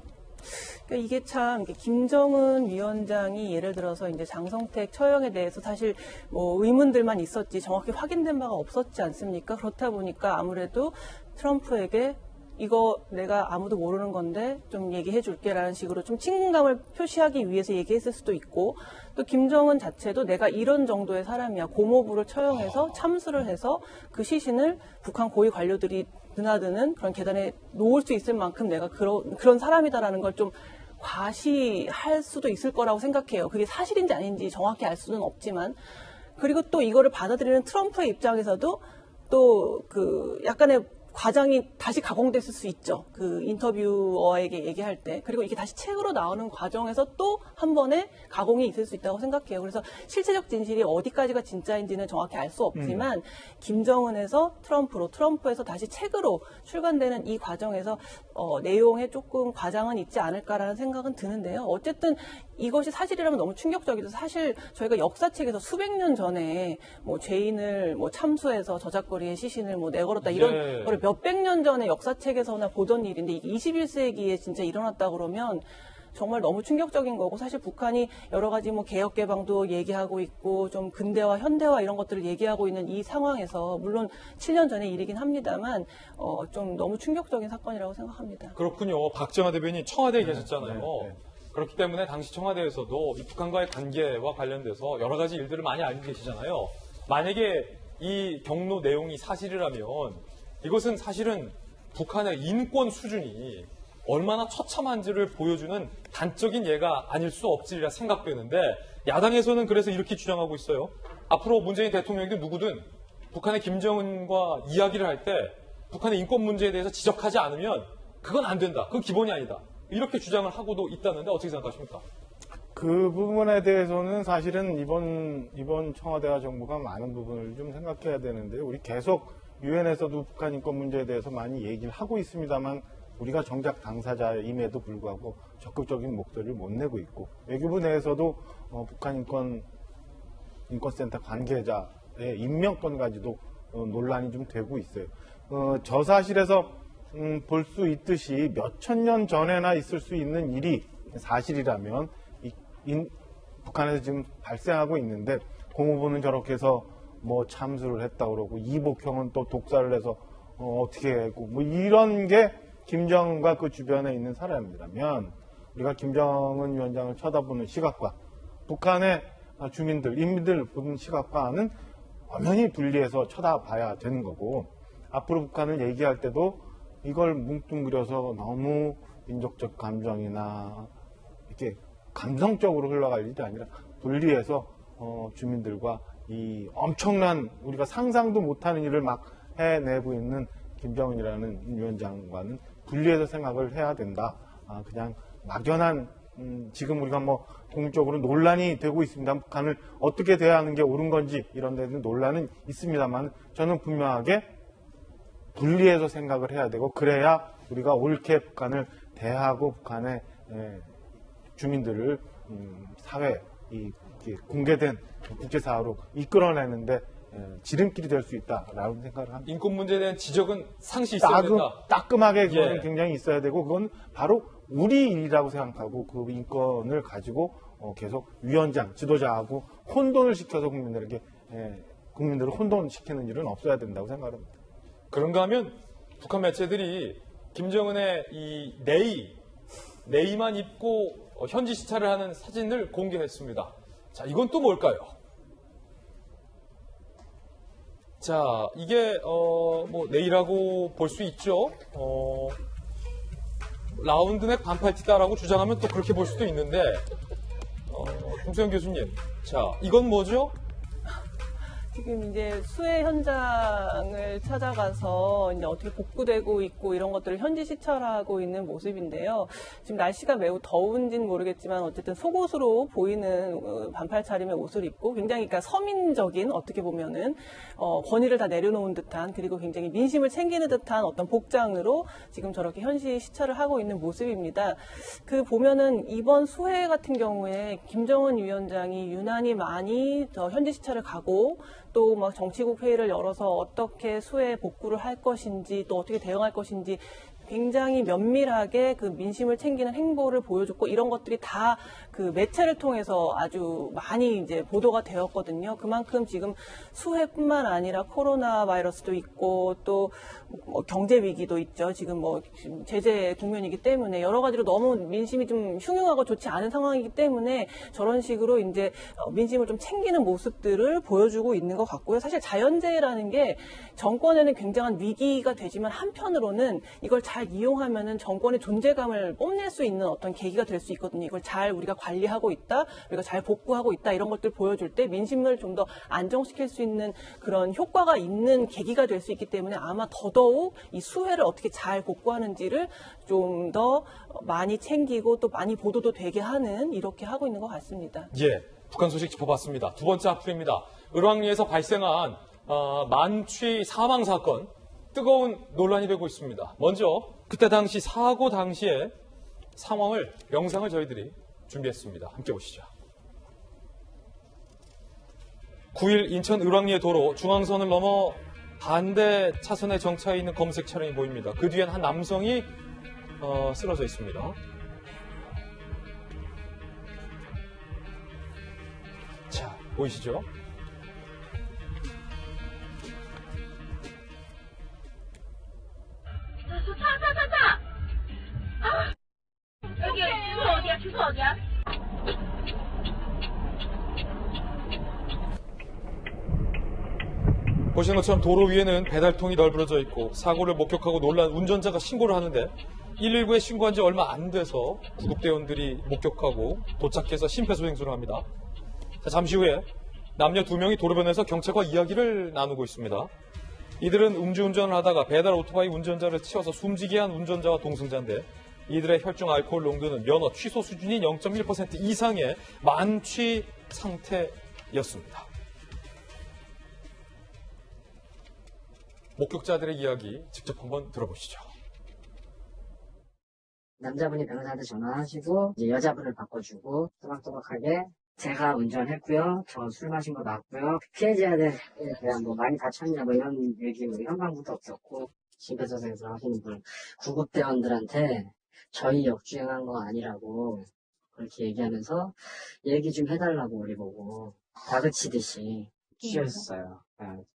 그러니까 이게 참 김정은 위원장이 예를 들어서 이제 장성택 처형에 대해서 사실 뭐 의문들만 있었지 정확히 확인된 바가 없었지 않습니까? 그렇다 보니까 아무래도 트럼프에게 이거 내가 아무도 모르는 건데 좀 얘기해 줄게라는 식으로 좀 친근감을 표시하기 위해서 얘기했을 수도 있고 또 김정은 자체도 내가 이런 정도의 사람이야. 고모부를 처형해서 참수를 해서 그 시신을 북한 고위 관료들이 드나드는 그런 계단에 놓을 수 있을 만큼 내가 그런 사람이다라는 걸 좀 과시할 수도 있을 거라고 생각해요. 그게 사실인지 아닌지 정확히 알 수는 없지만 그리고 또 이거를 받아들이는 트럼프의 입장에서도 또 그 약간의 과장이 다시 가공됐을 수 있죠. 그 인터뷰어에게 얘기할 때. 그리고 이게 다시 책으로 나오는 과정에서 또 한 번에 가공이 있을 수 있다고 생각해요. 그래서 실체적 진실이 어디까지가 진짜인지는 정확히 알 수 없지만 김정은에서 트럼프로, 트럼프에서 다시 책으로 출간되는 이 과정에서 내용에 조금 과장은 있지 않을까라는 생각은 드는데요. 어쨌든 이것이 사실이라면 너무 충격적이죠. 사실 저희가 역사책에서 수백 년 전에 뭐 죄인을 뭐 참수해서 저작거리에 시신을 뭐 내걸었다 이런 거를 몇백 년 전에 역사책에서나 보던 일인데 이게 21세기에 진짜 일어났다 그러면 정말 너무 충격적인 거고 사실 북한이 여러 가지 뭐 개혁 개방도 얘기하고 있고 좀 근대화 현대화 이런 것들을 얘기하고 있는 이 상황에서 물론 7년 전의 일이긴 합니다만 좀 너무 충격적인 사건이라고 생각합니다. 그렇군요. 박정화 대변인 청와대에 계셨잖아요. 그렇기 때문에 당시 청와대에서도 이 북한과의 관계와 관련돼서 여러 가지 일들을 많이 알고 계시잖아요. 만약에 이 경로 내용이 사실이라면 이것은 사실은 북한의 인권 수준이 얼마나 처참한지를 보여주는 단적인 예가 아닐 수 없으리라 생각되는데 야당에서는 그래서 이렇게 주장하고 있어요. 앞으로 문재인 대통령이든 누구든 북한의 김정은과 이야기를 할 때 북한의 인권 문제에 대해서 지적하지 않으면 그건 안 된다. 그건 기본이 아니다. 이렇게 주장을 하고도 있다는데 어떻게 생각하십니까? 그 부분에 대해서는 사실은 이번 청와대와 정부가 많은 부분을 좀 생각해야 되는데 우리 계속 유엔에서도 북한 인권 문제에 대해서 많이 얘기를 하고 있습니다만 우리가 정작 당사자임에도 불구하고 적극적인 목소리를 못 내고 있고 외교부 내에서도 북한 인권센터 관계자의 임명권까지도 논란이 좀 되고 있어요. 저 사실에서 볼 수 있듯이 몇천 년 전에나 있을 수 있는 일이 사실이라면 북한에서 지금 발생하고 있는데 고모부는 저렇게 해서 뭐 참수를 했다 그러고 이복형은 또 독사를 해서 어떻게 하고 뭐 이런 게 김정은과 그 주변에 있는 사람이라면 우리가 김정은 위원장을 쳐다보는 시각과 북한의 주민들, 인민들 보는 시각과는 엄연히 분리해서 쳐다봐야 되는 거고 앞으로 북한을 얘기할 때도 이걸 뭉뚱그려서 너무 민족적 감정이나 이렇게 감성적으로 흘러갈 일이 아니라 분리해서 주민들과 이 엄청난 우리가 상상도 못하는 일을 막 해내고 있는 김정은이라는 위원장과는 분리해서 생각을 해야 된다. 그냥 막연한 지금 우리가 뭐 공적으로 논란이 되고 있습니다. 북한을 어떻게 대하는 게 옳은 건지 이런 데는 논란은 있습니다만 저는 분명하게 분리해서 생각을 해야 되고 그래야 우리가 옳게 북한을 대하고 북한의 주민들을 사회 이 공개된 국제사회로 이끌어내는데 지름길이 될 수 있다라고 생각을 합니다. 인권 문제에 대한 지적은 상시 있어야 된다. 따끔하게 그거는 예. 굉장히 있어야 되고 그건 바로 우리 일이라고 생각하고 그 인권을 가지고 계속 위원장, 지도자하고 혼돈을 시켜서 국민들을 혼돈시키는 일은 없어야 된다고 생각합니다. 그런가 하면 북한 매체들이 김정은의 이 네이만 입고 현지 시찰을 하는 사진을 공개했습니다. 자, 이건 또 뭘까요? 자, 이게 뭐 네이라고 볼 수 있죠. 라운드넥 반팔티다라고 주장하면 또 그렇게 볼 수도 있는데, 김수영 교수님, 자, 이건 뭐죠? 지금 이제 수해 현장을 찾아가서 이제 어떻게 복구되고 있고 이런 것들을 현지 시찰하고 있는 모습인데요. 지금 날씨가 매우 더운지는 모르겠지만 어쨌든 속옷으로 보이는 반팔 차림의 옷을 입고 굉장히 그러니까 서민적인 어떻게 보면은 권위를 다 내려놓은 듯한 그리고 굉장히 민심을 챙기는 듯한 어떤 복장으로 지금 저렇게 현지 시찰을 하고 있는 모습입니다. 그 보면은 이번 수해 같은 경우에 김정은 위원장이 유난히 많이 현지 시찰을 가고 또 막 정치국 회의를 열어서 어떻게 수해 복구를 할 것인지 또 어떻게 대응할 것인지 굉장히 면밀하게 그 민심을 챙기는 행보를 보여줬고 이런 것들이 다 그 매체를 통해서 아주 많이 이제 보도가 되었거든요. 그만큼 지금 수해뿐만 아니라 코로나 바이러스도 있고 또 뭐 경제 위기도 있죠. 지금 뭐 제재 국면이기 때문에 여러 가지로 너무 민심이 좀 흉흉하고 좋지 않은 상황이기 때문에 저런 식으로 이제 민심을 좀 챙기는 모습들을 보여주고 있는 것 같고요. 사실 자연재해라는 게 정권에는 굉장한 위기가 되지만 한편으로는 이걸 잘 이용하면은 정권의 존재감을 뽐낼 수 있는 어떤 계기가 될 수 있거든요. 이걸 잘 우리가 관리하고 있다, 우리가 잘 복구하고 있다 이런 것들 보여줄 때 민심을 좀 더 안정시킬 수 있는 그런 효과가 있는 계기가 될 수 있기 때문에 아마 더더욱 이 수해를 어떻게 잘 복구하는지를 좀 더 많이 챙기고 또 많이 보도도 되게 하는 이렇게 하고 있는 것 같습니다. 예, 북한 소식 짚어봤습니다. 두 번째 앞풀입니다. 을왕리에서 발생한 만취 사망 사건, 뜨거운 논란이 되고 있습니다. 먼저 그때 당시 사고 당시의 상황을 영상을 저희들이 준비했습니다. 함께 보시죠. 9일 인천 을왕리의 도로 중앙선을 넘어 반대 차선에 정차해 있는 검은색 차량이 보입니다. 그 뒤엔 한 남성이 쓰러져 있습니다. 자, 보이시죠? 여기 주소 어디야? 주소 어디야? 보시는 것처럼 도로 위에는 배달통이 널브러져 있고 사고를 목격하고 놀란 운전자가 신고를 하는데 119에 신고한 지 얼마 안 돼서 구급대원들이 목격하고 도착해서 심폐소생술을 합니다. 자, 잠시 후에 남녀 2명이 도로변에서 경찰과 이야기를 나누고 있습니다. 이들은 음주운전을 하다가 배달 오토바이 운전자를 치어서 숨지게 한 운전자와 동승자인데 이들의 혈중 알코올 농도는 면허 취소 수준인 0.1% 이상의 만취 상태였습니다. 목격자들의 이야기 직접 한번 들어보시죠. 남자분이 변호사한테 전화하시고 이제 여자분을 바꿔주고 또박또박하게 제가 운전했고요. 저 술 마신 거 맞고요. 피해자들에 대한 뭐 많이 다쳤냐 뭐 이런 얘기 뭐 현방부터 없었고 심폐소생술 하시는 분 구급대원들한테 저희 역주행한 거 아니라고 그렇게 얘기하면서 얘기 좀 해달라고 우리 보고 다그치듯이 취했어요.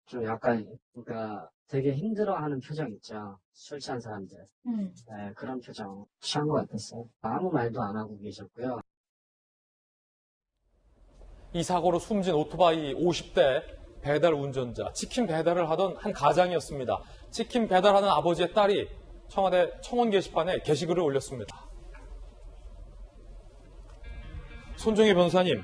좀 약간 그러니까 되게 힘들어하는 표정 있죠. 술 취한 사람들. 네, 그런 표정 취한 것 같았어요. 아무 말도 안 하고 계셨고요. 이 사고로 숨진 오토바이 50대 배달 운전자, 치킨 배달을 하던 한 가장이었습니다. 치킨 배달하는 아버지의 딸이 청와대 청원 게시판에 게시글을 올렸습니다. 손정혜 변호사님,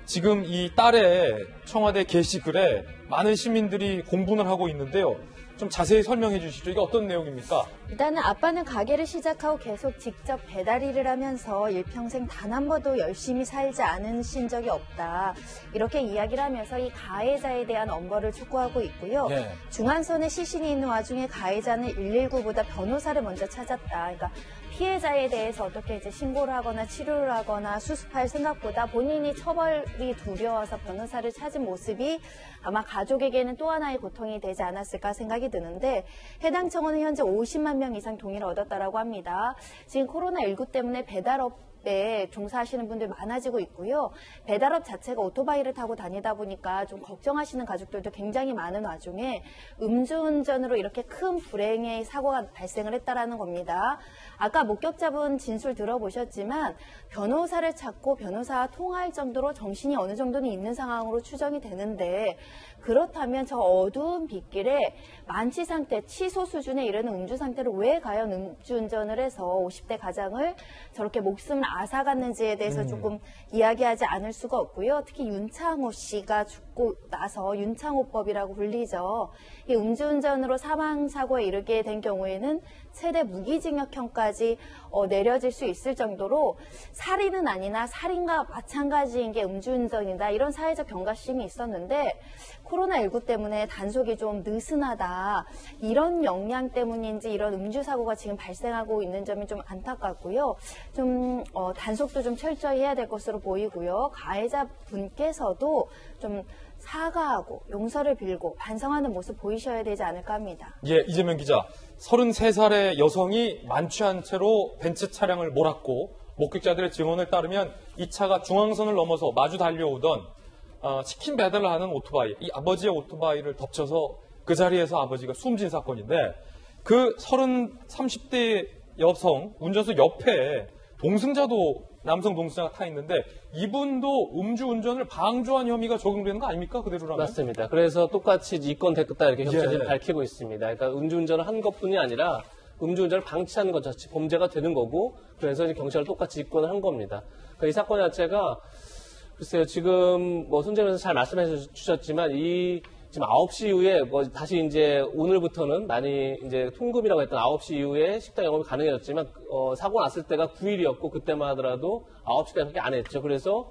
지금 이 딸의 청와대 게시글에 많은 시민들이 공분을 하고 있는데요. 좀 자세히 설명해 주시죠. 이게 어떤 내용입니까? 일단은 아빠는 가게를 시작하고 계속 직접 배달 일을 하면서 일평생 단 한 번도 열심히 살지 않으신 적이 없다. 이렇게 이야기를 하면서 이 가해자에 대한 엄벌을 촉구하고 있고요. 네. 중환선에 시신이 있는 와중에 가해자는 119보다 변호사를 먼저 찾았다. 그러니까 피해자에 대해서 어떻게 이제 신고를 하거나 치료를 하거나 수습할 생각보다 본인이 처벌이 두려워서 변호사를 찾은 모습이 아마 가족에게는 또 하나의 고통이 되지 않았을까 생각이 드는데, 해당 청원은 현재 50만 명 이상 동의를 얻었다라고 합니다. 지금 코로나19 때문에 배달업에 종사하시는 분들 많아지고 있고요. 배달업 자체가 오토바이를 타고 다니다 보니까 좀 걱정하시는 가족들도 굉장히 많은 와중에 음주운전으로 이렇게 큰 불행의 사고가 발생을 했다라는 겁니다. 아까 목격자분 진술 들어보셨지만 변호사를 찾고 변호사와 통화할 정도로 정신이 어느 정도는 있는 상황으로 추정이 되는데, 그렇다면 저 어두운 빗길에 만취 상태, 치소 수준에 이르는 음주 상태로 왜 과연 음주운전을 해서 50대 가장을 저렇게 목숨을 앗아갔는지에 대해서 조금 이야기하지 않을 수가 없고요. 특히 윤창호 씨가 죽고 나서 윤창호법이라고 불리죠. 이 음주운전으로 사망사고에 이르게 된 경우에는 최대 무기징역형까지 내려질 수 있을 정도로 살인은 아니나 살인과 마찬가지인 게 음주운전이다, 이런 사회적 경각심이 있었는데 코로나19 때문에 단속이 좀 느슨하다, 이런 영향 때문인지 이런 음주사고가 지금 발생하고 있는 점이 좀 안타깝고요. 좀 단속도 좀 철저히 해야 될 것으로 보이고요. 가해자분께서도 좀 사과하고 용서를 빌고 반성하는 모습 보이셔야 되지 않을까 합니다. 예, 이재명 기자. 33살의 여성이 만취한 채로 벤츠 차량을 몰았고, 목격자들의 증언을 따르면 이 차가 중앙선을 넘어서 마주 달려오던 치킨 배달을 하는 오토바이, 이 아버지의 오토바이를 덮쳐서 그 자리에서 아버지가 숨진 사건인데, 그 30대 여성 운전수 옆에 남성 동승자가 타 있는데, 이분도 음주운전을 방조한 혐의가 적용되는 거 아닙니까? 그대로라면? 맞습니다. 그래서 똑같이 이건됐다 이렇게 경찰이 예. 밝히고 있습니다. 그러니까 음주운전을 한 것뿐이 아니라 음주운전을 방치하는 것 자체 범죄가 되는 거고, 그래서 이제 경찰을 똑같이 입건을 한 겁니다. 그러니까 이 사건 자체가 글쎄요, 지금 손재명 선수 잘 말씀해 주셨지만 지금 9시 이후에 다시 이제 오늘부터는 많이 이제 통금이라고 했던 9시 이후에 식당 영업이 가능해졌지만 사고 났을 때가 9일이었고 그때만 하더라도 9시까지밖에 안 했죠. 그래서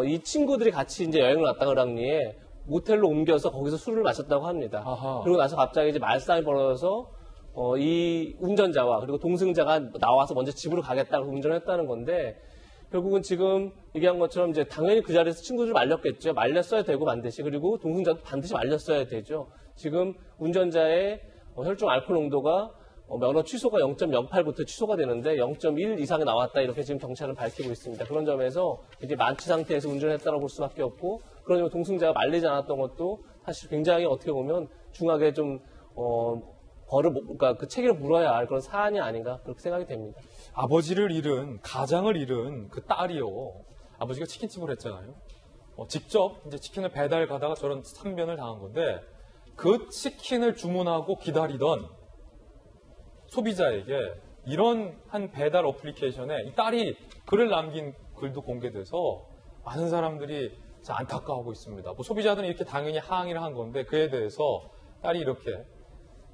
이 친구들이 같이 이제 여행을 왔다가 을왕리에 모텔로 옮겨서 거기서 술을 마셨다고 합니다. 아하. 그리고 나서 갑자기 이제 말싸움이 벌어져서 이 운전자와 그리고 동승자가 나와서 먼저 집으로 가겠다고 운전을 했다는 건데, 결국은 지금 얘기한 것처럼 이제 당연히 그 자리에서 친구들을 말렸겠죠. 말렸어야 되고 반드시. 그리고 동승자도 반드시 말렸어야 되죠. 지금 운전자의 혈중 알코올 농도가 면허 취소가 0.08부터 취소가 되는데 0.1 이상이 나왔다, 이렇게 지금 경찰은 밝히고 있습니다. 그런 점에서 이제 만취 상태에서 운전했다고 볼 수밖에 없고, 그런 점에서 동승자가 말리지 않았던 것도 사실 굉장히 어떻게 보면 중하게 좀 그러니까 그 책임을 물어야 할 그런 사안이 아닌가, 그렇게 생각이 됩니다. 아버지를 잃은, 가장을 잃은 그 딸이요. 아버지가 치킨집을 했잖아요. 직접 이제 치킨을 배달 가다가 저런 참변을 당한 건데, 그 치킨을 주문하고 기다리던 소비자에게 이런 한 배달 어플리케이션에 이 딸이 글을 남긴 글도 공개돼서 많은 사람들이 안타까워하고 있습니다. 소비자들은 이렇게 당연히 항의를 한 건데, 그에 대해서 딸이 이렇게,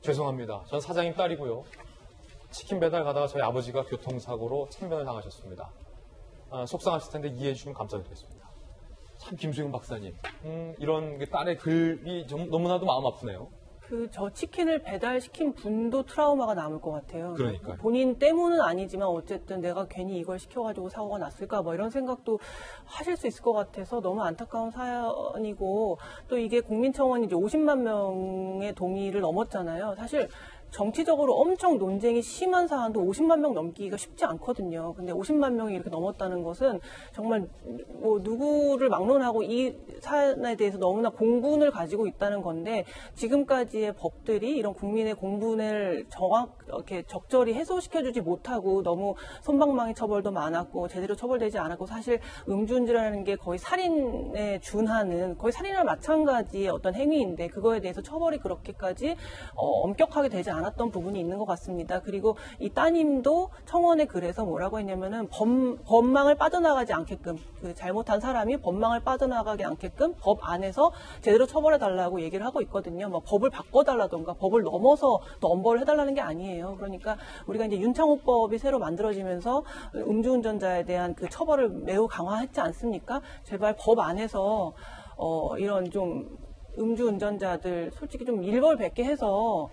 죄송합니다. 전 사장님 딸이고요. 치킨 배달 가다가 저희 아버지가 교통사고로 참변을 당하셨습니다. 속상하실 텐데 이해해 주시면 감사드리겠습니다. 참, 김수영 박사님. 이런 딸의 글이 너무나도 마음 아프네요. 저 치킨을 배달시킨 분도 트라우마가 남을 것 같아요. 그러니까요. 본인 때문은 아니지만 어쨌든 내가 괜히 이걸 시켜가지고 사고가 났을까 이런 생각도 하실 수 있을 것 같아서 너무 안타까운 사연이고, 또 이게 국민청원이 이제 50만 명의 동의를 넘었잖아요. 사실 정치적으로 엄청 논쟁이 심한 사안도 50만 명 넘기기가 쉽지 않거든요. 근데 50만 명이 이렇게 넘었다는 것은 정말 뭐 누구를 막론하고 이 사안에 대해서 너무나 공분을 가지고 있다는 건데 지금까지의 법들이 이런 국민의 공분을 이렇게 적절히 해소시켜주지 못하고 너무 솜방망이 처벌도 많았고 제대로 처벌되지 않았고 사실 음주운전이라는 게 거의 살인에 준하는 거의 살인과 마찬가지의 어떤 행위인데 그거에 대해서 처벌이 그렇게까지 엄격하게 되지 않았던 부분이 있는 것 같습니다. 그리고 이 따님도 청원에 그래서 뭐라고 했냐면은 법망을 빠져나가지 않게끔 그 잘못한 사람이 법망을 빠져나가지 않게끔 법 안에서 제대로 처벌해달라고 얘기를 하고 있거든요. 뭐 법을 바꿔달라던가 법을 넘어서 또 엄벌을 해달라는 게 아니에요. 그러니까 우리가 이제 윤창호법이 새로 만들어지면서 음주운전자에 대한 그 처벌을 매우 강화했지 않습니까? 제발 법 안에서 이런 좀 음주운전자들 솔직히 좀 일벌백계 해서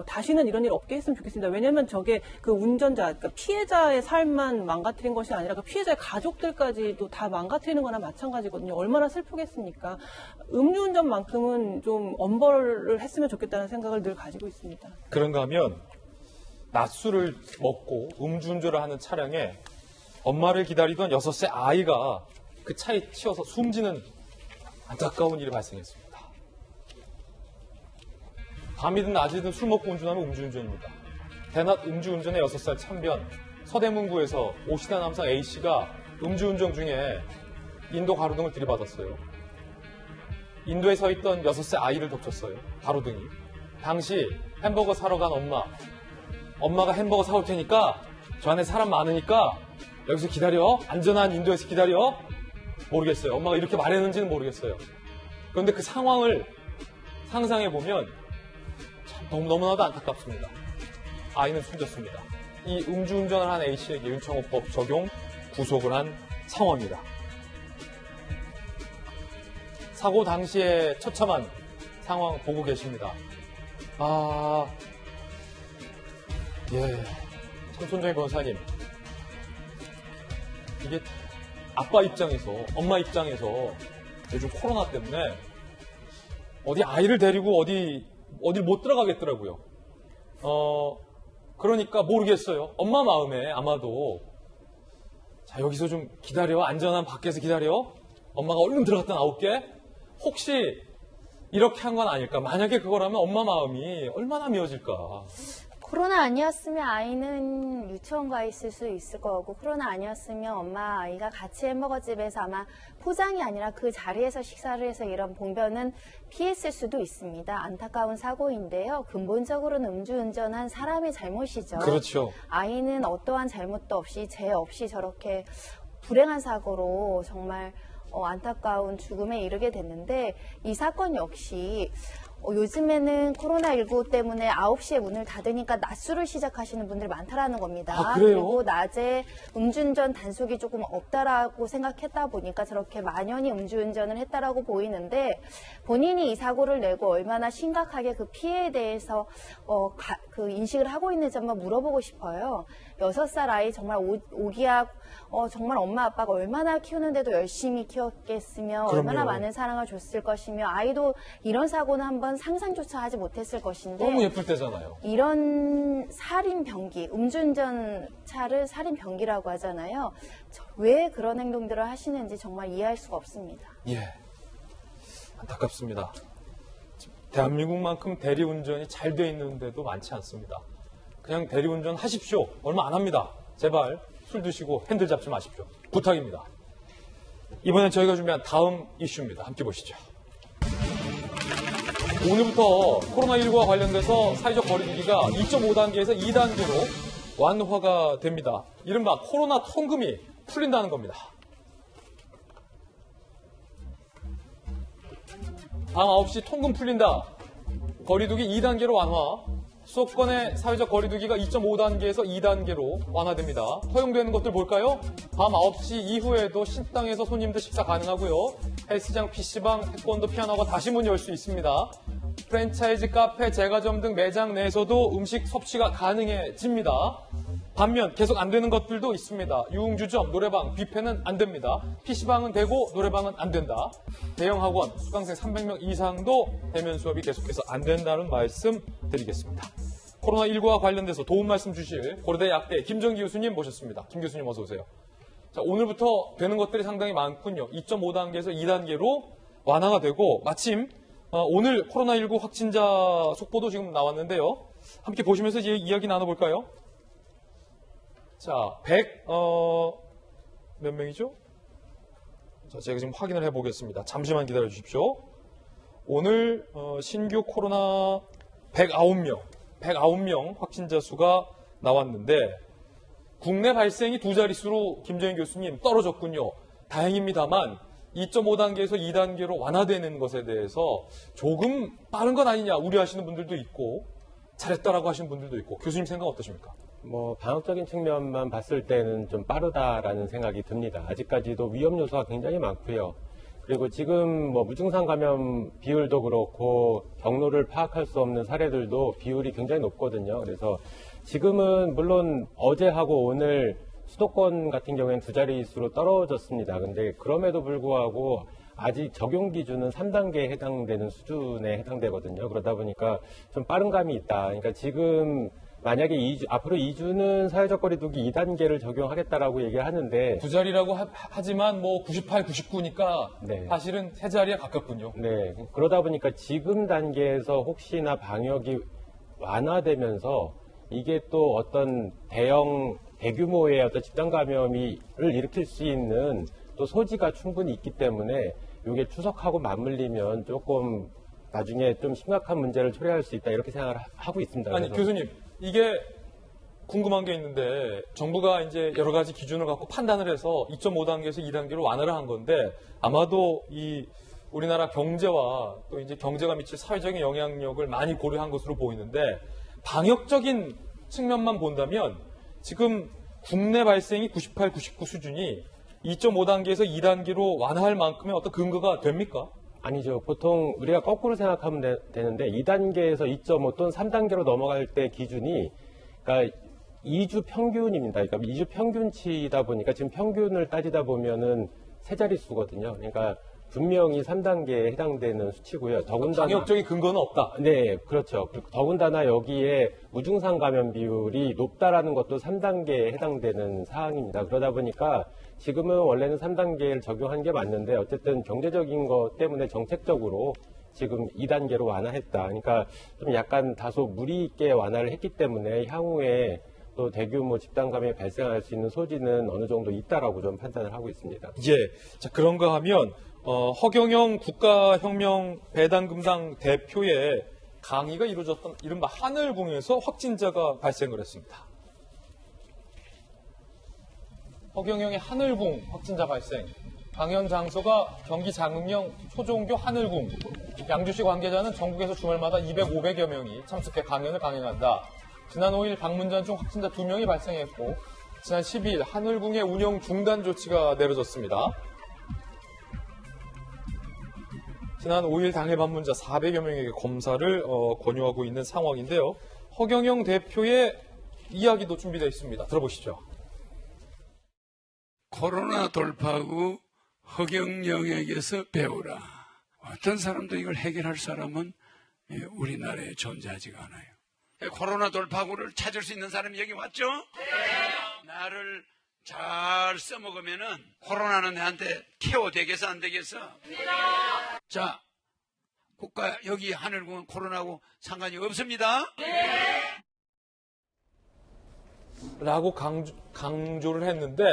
다시는 이런 일 없게 했으면 좋겠습니다. 왜냐하면 저게 그 운전자, 그러니까 피해자의 삶만 망가뜨린 것이 아니라 그 피해자의 가족들까지도 다 망가뜨리는 거나 마찬가지거든요. 얼마나 슬프겠습니까? 음주운전만큼은 좀 엄벌을 했으면 좋겠다는 생각을 늘 가지고 있습니다. 그런가 하면 낮술을 먹고 음주운전을 하는 차량에 엄마를 기다리던 6세 아이가 그 차에 치여서 숨지는 안타까운 일이 발생했습니다. 밤이든 낮이든 술 먹고 운전하면 음주운전입니다. 대낮 음주운전의 6살 참변, 서대문구에서 오시다 남성 A씨가 음주운전 중에 인도 가로등을 들이받았어요. 인도에 서 있던 6세 아이를 덮쳤어요. 가로등이. 당시 햄버거 사러 간 엄마가 햄버거 사올 테니까 저 안에 사람 많으니까 여기서 기다려. 안전한 인도에서 기다려. 모르겠어요. 엄마가 이렇게 말했는지는 모르겠어요. 그런데 그 상황을 상상해보면 너무나도 안타깝습니다. 아이는 숨졌습니다. 이 음주운전을 한 A씨에게 윤창호법 적용 구속을 한 상황입니다. 사고 당시에 처참한 상황 보고 계십니다. 손정희 변호사님, 이게 아빠 입장에서, 엄마 입장에서 요즘 코로나 때문에 어디 아이를 데리고 어딜 못 들어가겠더라고요. 그러니까 모르겠어요. 엄마 마음에 아마도 자, 여기서 좀 기다려. 안전한 밖에서 기다려. 엄마가 얼른 들어갔다 나올게. 혹시 이렇게 한 건 아닐까? 만약에 그거라면 엄마 마음이 얼마나 미워질까? 코로나 아니었으면 아이는 유치원 가 있을 수 있을 거고, 코로나 아니었으면 엄마 아이가 같이 햄버거집에서 아마 포장이 아니라 그 자리에서 식사를 해서 이런 봉변은 피했을 수도 있습니다. 안타까운 사고인데요. 근본적으로는 음주운전한 사람의 잘못이죠. 그렇죠. 아이는 어떠한 잘못도 없이 죄 없이 저렇게 불행한 사고로 정말 안타까운 죽음에 이르게 됐는데, 이 사건 역시 요즘에는 코로나19 때문에 9시에 문을 닫으니까 낮술을 시작하시는 분들이 많다라는 겁니다. 그리고 낮에 음주운전 단속이 조금 없다라고 생각했다 보니까 저렇게 만연히 음주운전을 했다라고 보이는데, 본인이 이 사고를 내고 얼마나 심각하게 그 피해에 대해서 그 인식을 하고 있는지 한번 물어보고 싶어요. 6살 아이 정말 오기약 정말 엄마 아빠가 얼마나 키우는데도 열심히 키웠겠으며, 그럼요. 얼마나 많은 사랑을 줬을 것이며, 아이도 이런 사고는 한번 상상조차 하지 못했을 것인데, 너무 예쁠 때잖아요. 이런 살인 병기, 음주운전 차를 살인 병기라고 하잖아요. 왜 그런 행동들을 하시는지 정말 이해할 수가 없습니다. 예, 안타깝습니다. 대한민국만큼 대리운전이 잘 돼 있는데도 많지 않습니다. 그냥 대리운전 하십시오. 얼마 안 합니다. 제발 술 드시고 핸들 잡지 마십시오. 부탁입니다. 이번엔 저희가 준비한 다음 이슈입니다. 함께 보시죠. 오늘부터 코로나19와 관련돼서 사회적 거리두기가 2.5단계에서 2단계로 완화가 됩니다. 이른바 코로나 통금이 풀린다는 겁니다. 밤 9시 통금 풀린다. 거리두기 2단계로 완화. 수도권의 사회적 거리두기가 2.5단계에서 2단계로 완화됩니다. 허용되는 것들 볼까요? 밤 9시 이후에도 식당에서 손님들 식사 가능하고요. 헬스장, PC방, 태권도, 피아노가 다시 문 열 수 있습니다. 프랜차이즈, 카페, 제과점 등 매장 내에서도 음식 섭취가 가능해집니다. 반면 계속 안 되는 것들도 있습니다. 유흥주점, 노래방, 뷔페는 안 됩니다. PC방은 되고 노래방은 안 된다. 대형 학원, 수강생 300명 이상도 대면 수업이 계속해서 안 된다는 말씀 드리겠습니다. 코로나19와 관련돼서 도움 말씀 주실 고려대 약대 김정기 교수님 모셨습니다. 김 교수님 어서 오세요. 자, 오늘부터 되는 것들이 상당히 많군요. 2.5단계에서 2단계로 완화가 되고 마침 오늘 코로나19 확진자 속보도 지금 나왔는데요. 함께 보시면서 이야기 나눠볼까요? 자, 몇 명이죠? 자, 제가 지금 확인을 해보겠습니다. 잠시만 기다려 주십시오. 오늘 신규 코로나 109명 확진자 수가 나왔는데 국내 발생이 두 자릿수로 김정인 교수님 떨어졌군요. 다행입니다만 2.5단계에서 2단계로 완화되는 것에 대해서 조금 빠른 건 아니냐 우려하시는 분들도 있고 잘했다라고 하시는 분들도 있고 교수님 생각 어떠십니까? 방역적인 측면만 봤을 때는 좀 빠르다라는 생각이 듭니다. 아직까지도 위험 요소가 굉장히 많고요. 그리고 지금 무증상 감염 비율도 그렇고 경로를 파악할 수 없는 사례들도 비율이 굉장히 높거든요. 그래서 지금은 물론 어제하고 오늘 수도권 같은 경우에는 두 자릿수로 떨어졌습니다. 근데 그럼에도 불구하고 아직 적용 기준은 3단계에 해당되는 수준에 해당되거든요. 그러다 보니까 좀 빠른 감이 있다. 그러니까 지금 만약에 앞으로 2주는 사회적 거리두기 2단계를 적용하겠다라고 얘기를 하는데 두 자리라고 하지만 98, 99니까 네. 사실은 세 자리에 가깝군요. 네. 그러다 보니까 지금 단계에서 혹시나 방역이 완화되면서 이게 또 어떤 대규모의 어떤 집단 감염을 일으킬 수 있는 또 소지가 충분히 있기 때문에 이게 추석하고 맞물리면 조금 나중에 좀 심각한 문제를 초래할 수 있다 이렇게 생각을 하고 있습니다. 아니 교수님 이게 궁금한 게 있는데 정부가 이제 여러 가지 기준을 갖고 판단을 해서 2.5단계에서 2단계로 완화를 한 건데 아마도 이 우리나라 경제와 또 이제 경제가 미칠 사회적인 영향력을 많이 고려한 것으로 보이는데 방역적인 측면만 본다면 지금 국내 발생이 98, 99 수준이 2.5단계에서 2단계로 완화할 만큼의 어떤 근거가 됩니까? 아니죠. 보통 우리가 거꾸로 생각하면 되는데 2단계에서 2.5 또는 3단계로 넘어갈 때 기준이 그러니까 2주 평균입니다. 그러니까 2주 평균치다 보니까 지금 평균을 따지다 보면은 세 자릿수거든요. 그러니까 분명히 3단계에 해당되는 수치고요. 더군다나 방역적인 근거는 없다. 네, 그렇죠. 더군다나 여기에 무증상 감염 비율이 높다라는 것도 3단계에 해당되는 사항입니다. 그러다 보니까 지금은 원래는 3단계를 적용한 게 맞는데 어쨌든 경제적인 것 때문에 정책적으로 지금 2단계로 완화했다. 그러니까 좀 약간 다소 무리 있게 완화를 했기 때문에 향후에 또 대규모 집단 감염이 발생할 수 있는 소지는 어느 정도 있다라고 좀 판단을 하고 있습니다. 예. 자, 그런가 하면 허경영 국가혁명 배당금당 대표의 강의가 이루어졌던 이른바 하늘궁에서 확진자가 발생을 했습니다. 허경영의 하늘궁 확진자 발생. 강연 장소가 경기 장흥령 초종교 하늘궁. 양주시 관계자는 전국에서 주말마다 200, 500여 명이 참석해 강연을 강행한다. 지난 5일 방문자 중 확진자 2명이 발생했고 지난 12일 하늘궁의 운영 중단 조치가 내려졌습니다. 지난 5일 당일 방문자 400여 명에게 검사를 권유하고 있는 상황인데요. 허경영 대표의 이야기도 준비되어 있습니다. 들어보시죠. 코로나 돌파 후 허경영에게서 배우라. 어떤 사람도 이걸 해결할 사람은 우리나라에 존재하지가 않아요. 코로나 돌파구를 찾을 수 있는 사람이 여기 왔죠? 네. 나를 잘 써먹으면은 코로나는 내한테 케어 되겠어 안 되겠어? 네. 자, 국가 여기 하늘궁은 코로나하고 상관이 없습니다. 네. 라고 강조를 했는데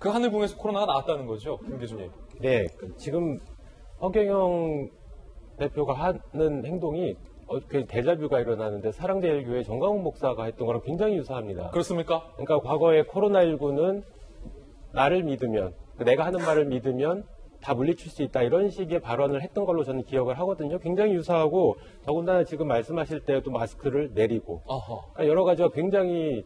그 하늘궁에서 코로나가 나왔다는 거죠, 김 교수님. 네, 지금 허경영 대표가 하는 행동이 데자뷰가 일어나는데 사랑제일교회 정광훈 목사가 했던 거랑 굉장히 유사합니다. 그렇습니까? 그러니까 과거에 코로나19는 나를 믿으면, 내가 하는 말을 믿으면 다 물리칠 수 있다 이런 식의 발언을 했던 걸로 저는 기억을 하거든요. 굉장히 유사하고 더군다나 지금 말씀하실 때도 마스크를 내리고 그러니까 여러 가지가 굉장히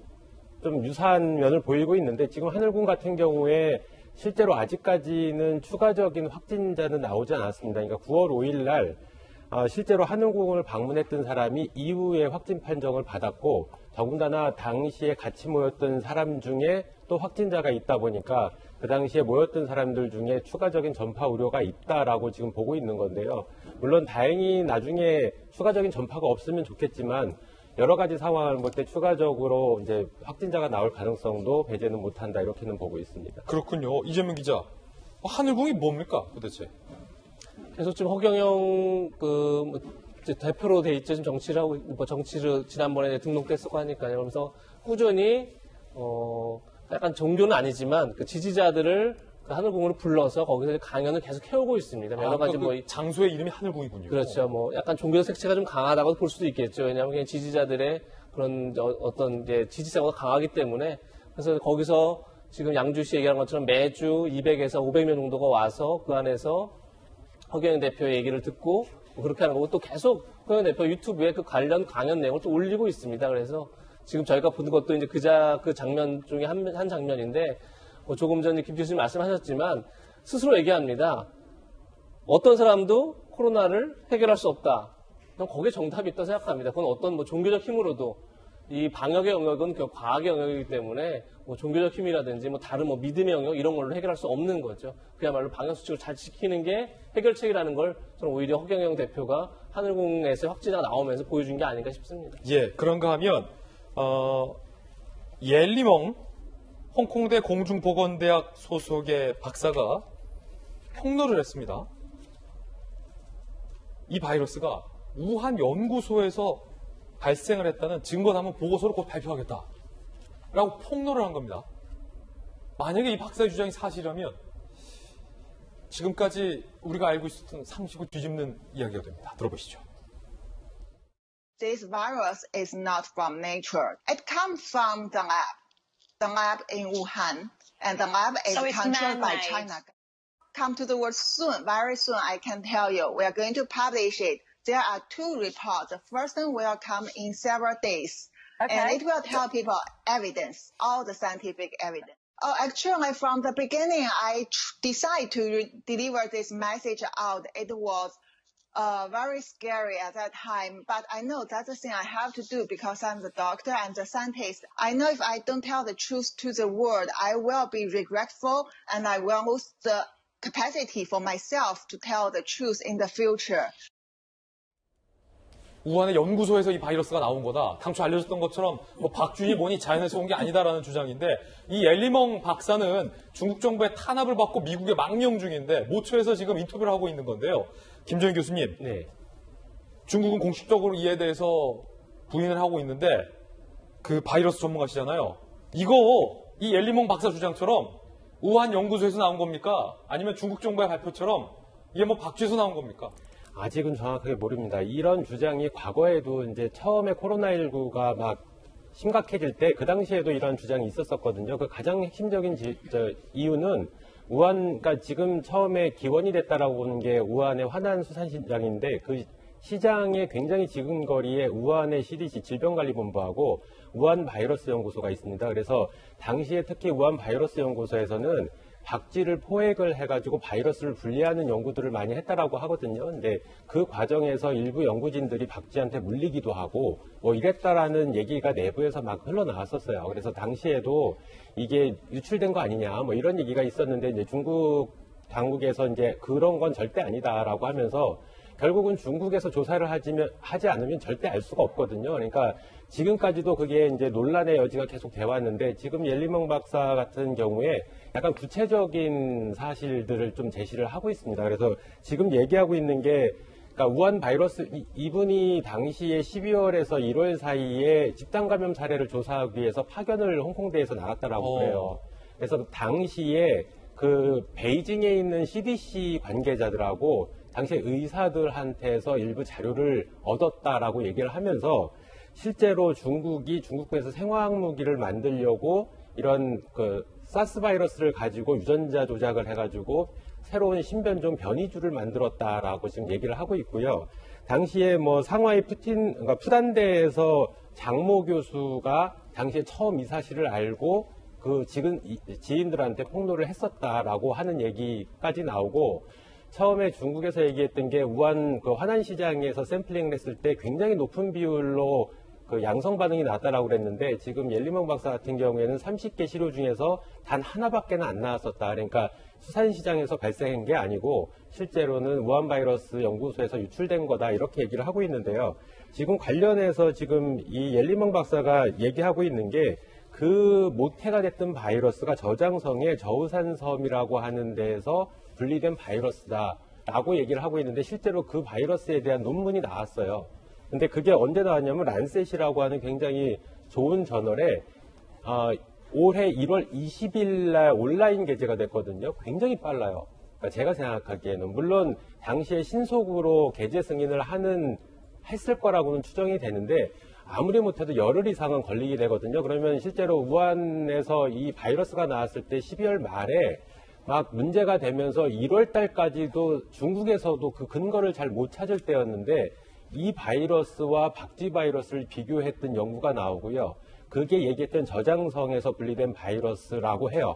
좀 유사한 면을 보이고 있는데 지금 하늘궁 같은 경우에 실제로 아직까지는 추가적인 확진자는 나오지 않았습니다. 그러니까 9월 5일 날 실제로 하늘궁을 방문했던 사람이 이후에 확진 판정을 받았고 더군다나 당시에 같이 모였던 사람 중에 또 확진자가 있다 보니까 그 당시에 모였던 사람들 중에 추가적인 전파 우려가 있다라고 지금 보고 있는 건데요. 물론 다행히 나중에 추가적인 전파가 없으면 좋겠지만 여러 가지 상황을 볼 때 추가적으로 이제 확진자가 나올 가능성도 배제는 못한다 이렇게는 보고 있습니다. 그렇군요. 이재명 기자, 하늘궁이 뭡니까 도대체? 계속 지금 허경영 이제 대표로 돼 있죠. 지금 정치를 하고 정치를 지난번에 등록됐었고 하니까요. 그러면서 꾸준히 약간 종교는 아니지만 그 지지자들을 그 하늘궁으로 불러서 거기서 강연을 계속 해오고 있습니다. 여러 가지 장소의 이름이 하늘궁이군요. 그렇죠. 약간 종교적 색채가 좀 강하다고 볼 수도 있겠죠. 왜냐하면 그냥 지지자들의 그런 어떤 이제 지지성이 강하기 때문에 그래서 거기서 지금 양주시 얘기한 것처럼 매주 200에서 500명 정도가 와서 그 안에서 허경영 대표의 얘기를 듣고 그렇게 하는 거고 또 계속 허경영 대표 유튜브에 그 관련 강연 내용을 또 올리고 있습니다. 그래서 지금 저희가 보는 것도 이제 그 장면 중에 한 장면인데 조금 전에 김 교수님 말씀하셨지만 스스로 얘기합니다. 어떤 사람도 코로나를 해결할 수 없다. 난 거기에 정답이 있다고 생각합니다. 그건 어떤 종교적 힘으로도 이 방역의 영역은 과학의 영역이기 때문에 종교적 힘이라든지 다른 믿음의 영역 이런 걸로 해결할 수 없는 거죠. 그야말로 방역수칙을 잘 지키는 게 해결책이라는 걸 저는 오히려 허경영 대표가 하늘궁에서 확진자가 나오면서 보여준 게 아닌가 싶습니다. 예, 그런가 하면 옐리멍 홍콩대 공중보건대학 소속의 박사가 폭로를 했습니다. 이 바이러스가 우한 연구소에서 발생을 했다는 증거 담은 보고서를 곧 발표하겠다 라고 폭로를 한 겁니다. 만약에 이 박사의 주장이 사실이라면 지금까지 우리가 알고 있었던 상식을 뒤집는 이야기가 됩니다. 들어보시죠. This virus is not from nature. It comes from the lab. The lab in Wuhan, and the lab is controlled by China. Come to the world soon, very soon, I can tell you. We are going to publish it. There are 2 reports. The first one will come in several days. Okay. And it will tell people evidence, all the scientific evidence. Actually, from the beginning, I decided to deliver this message out. It was very scary at that time, but I know that's the thing I have to do because I'm the doctor and the scientist. I know if I don't tell the truth to the world, I will be regretful and I will lose the capacity for myself to tell the truth in the future. 우한의 연구소에서 이 바이러스가 나온 거다. 당초 알려졌던 것처럼 박쥐이 뭐니 자연에서 온 게 아니다라는 주장인데 이 엘리멍 박사는 중국 정부의 탄압을 받고 미국에 망명 중인데 모처에서 지금 인터뷰를 하고 있는 건데요. 김정인 교수님, 네. 중국은 공식적으로 이에 대해서 부인을 하고 있는데 그 바이러스 전문가시잖아요. 이 엘리멍 박사 주장처럼 우한 연구소에서 나온 겁니까? 아니면 중국 정부의 발표처럼 이게 박쥐에서 나온 겁니까? 아직은 정확하게 모릅니다. 이런 주장이 과거에도 이제 처음에 코로나19가 막 심각해질 때 그 당시에도 이런 주장이 있었었거든요. 그 가장 핵심적인 이유는 그러니까 지금 처음에 기원이 됐다라고 보는 게 우한의 화난 수산시장인데 그 시장에 굉장히 지근거리에 우한의 CDC 질병관리본부하고 우한 바이러스 연구소가 있습니다. 그래서 당시에 특히 우한 바이러스 연구소에서는 박쥐를 포획을 해가지고 바이러스를 분리하는 연구들을 많이 했다라고 하거든요. 근데 그 과정에서 일부 연구진들이 박쥐한테 물리기도 하고 이랬다라는 얘기가 내부에서 막 흘러나왔었어요. 그래서 당시에도 이게 유출된 거 아니냐 이런 얘기가 있었는데 이제 중국 당국에서 이제 그런 건 절대 아니다라고 하면서 결국은 중국에서 조사를 하지 않으면 절대 알 수가 없거든요. 그러니까 지금까지도 그게 이제 논란의 여지가 계속 돼 왔는데 지금 옐리멍 박사 같은 경우에 약간 구체적인 사실들을 좀 제시를 하고 있습니다. 그래서 지금 얘기하고 있는 게 그러니까 우한 바이러스 이분이 당시에 12월에서 1월 사이에 집단 감염 사례를 조사하기 위해서 파견을 홍콩대에서 나갔다라고 그래요. 그래서 당시에 그 베이징에 있는 CDC 관계자들하고 당시에 의사들한테서 일부 자료를 얻었다라고 얘기를 하면서 실제로 중국에서 생화학 무기를 만들려고 이런 사스 바이러스를 가지고 유전자 조작을 해가지고 새로운 신변종 변이주를 만들었다라고 지금 얘기를 하고 있고요. 당시에 상하이 그러니까 푸단대에서 장모 교수가 당시에 처음 이 사실을 알고 지인들한테 폭로를 했었다라고 하는 얘기까지 나오고 처음에 중국에서 얘기했던 게 우한 화난시장에서 샘플링을 했을 때 굉장히 높은 비율로 양성 반응이 나왔다라고 그랬는데 지금 옐리멍 박사 같은 경우에는 30개 시료 중에서 단 하나밖에는 안 나왔었다. 그러니까 수산시장에서 발생한 게 아니고 실제로는 우한 바이러스 연구소에서 유출된 거다 이렇게 얘기를 하고 있는데요. 지금 관련해서 지금 이 옐리멍 박사가 얘기하고 있는 게 그 모태가 됐던 바이러스가 저장성의 저우산섬이라고 하는 데에서 분리된 바이러스다라고 얘기를 하고 있는데 실제로 그 바이러스에 대한 논문이 나왔어요. 근데 그게 언제 나왔냐면 란셋이라고 하는 굉장히 좋은 저널에 올해 1월 20일 날 온라인 게재가 됐거든요. 굉장히 빨라요. 그러니까 제가 생각하기에는 물론 당시에 신속으로 게재 승인을 했을 거라고는 추정이 되는데 아무리 못해도 열흘 이상은 걸리게 되거든요. 그러면 실제로 우한에서 이 바이러스가 나왔을 때 12월 말에 막 문제가 되면서 1월 달까지도 중국에서도 그 근거를 잘 못 찾을 때였는데 이 바이러스와 박쥐 바이러스를 비교했던 연구가 나오고요. 그게 얘기했던 저장성에서 분리된 바이러스라고 해요.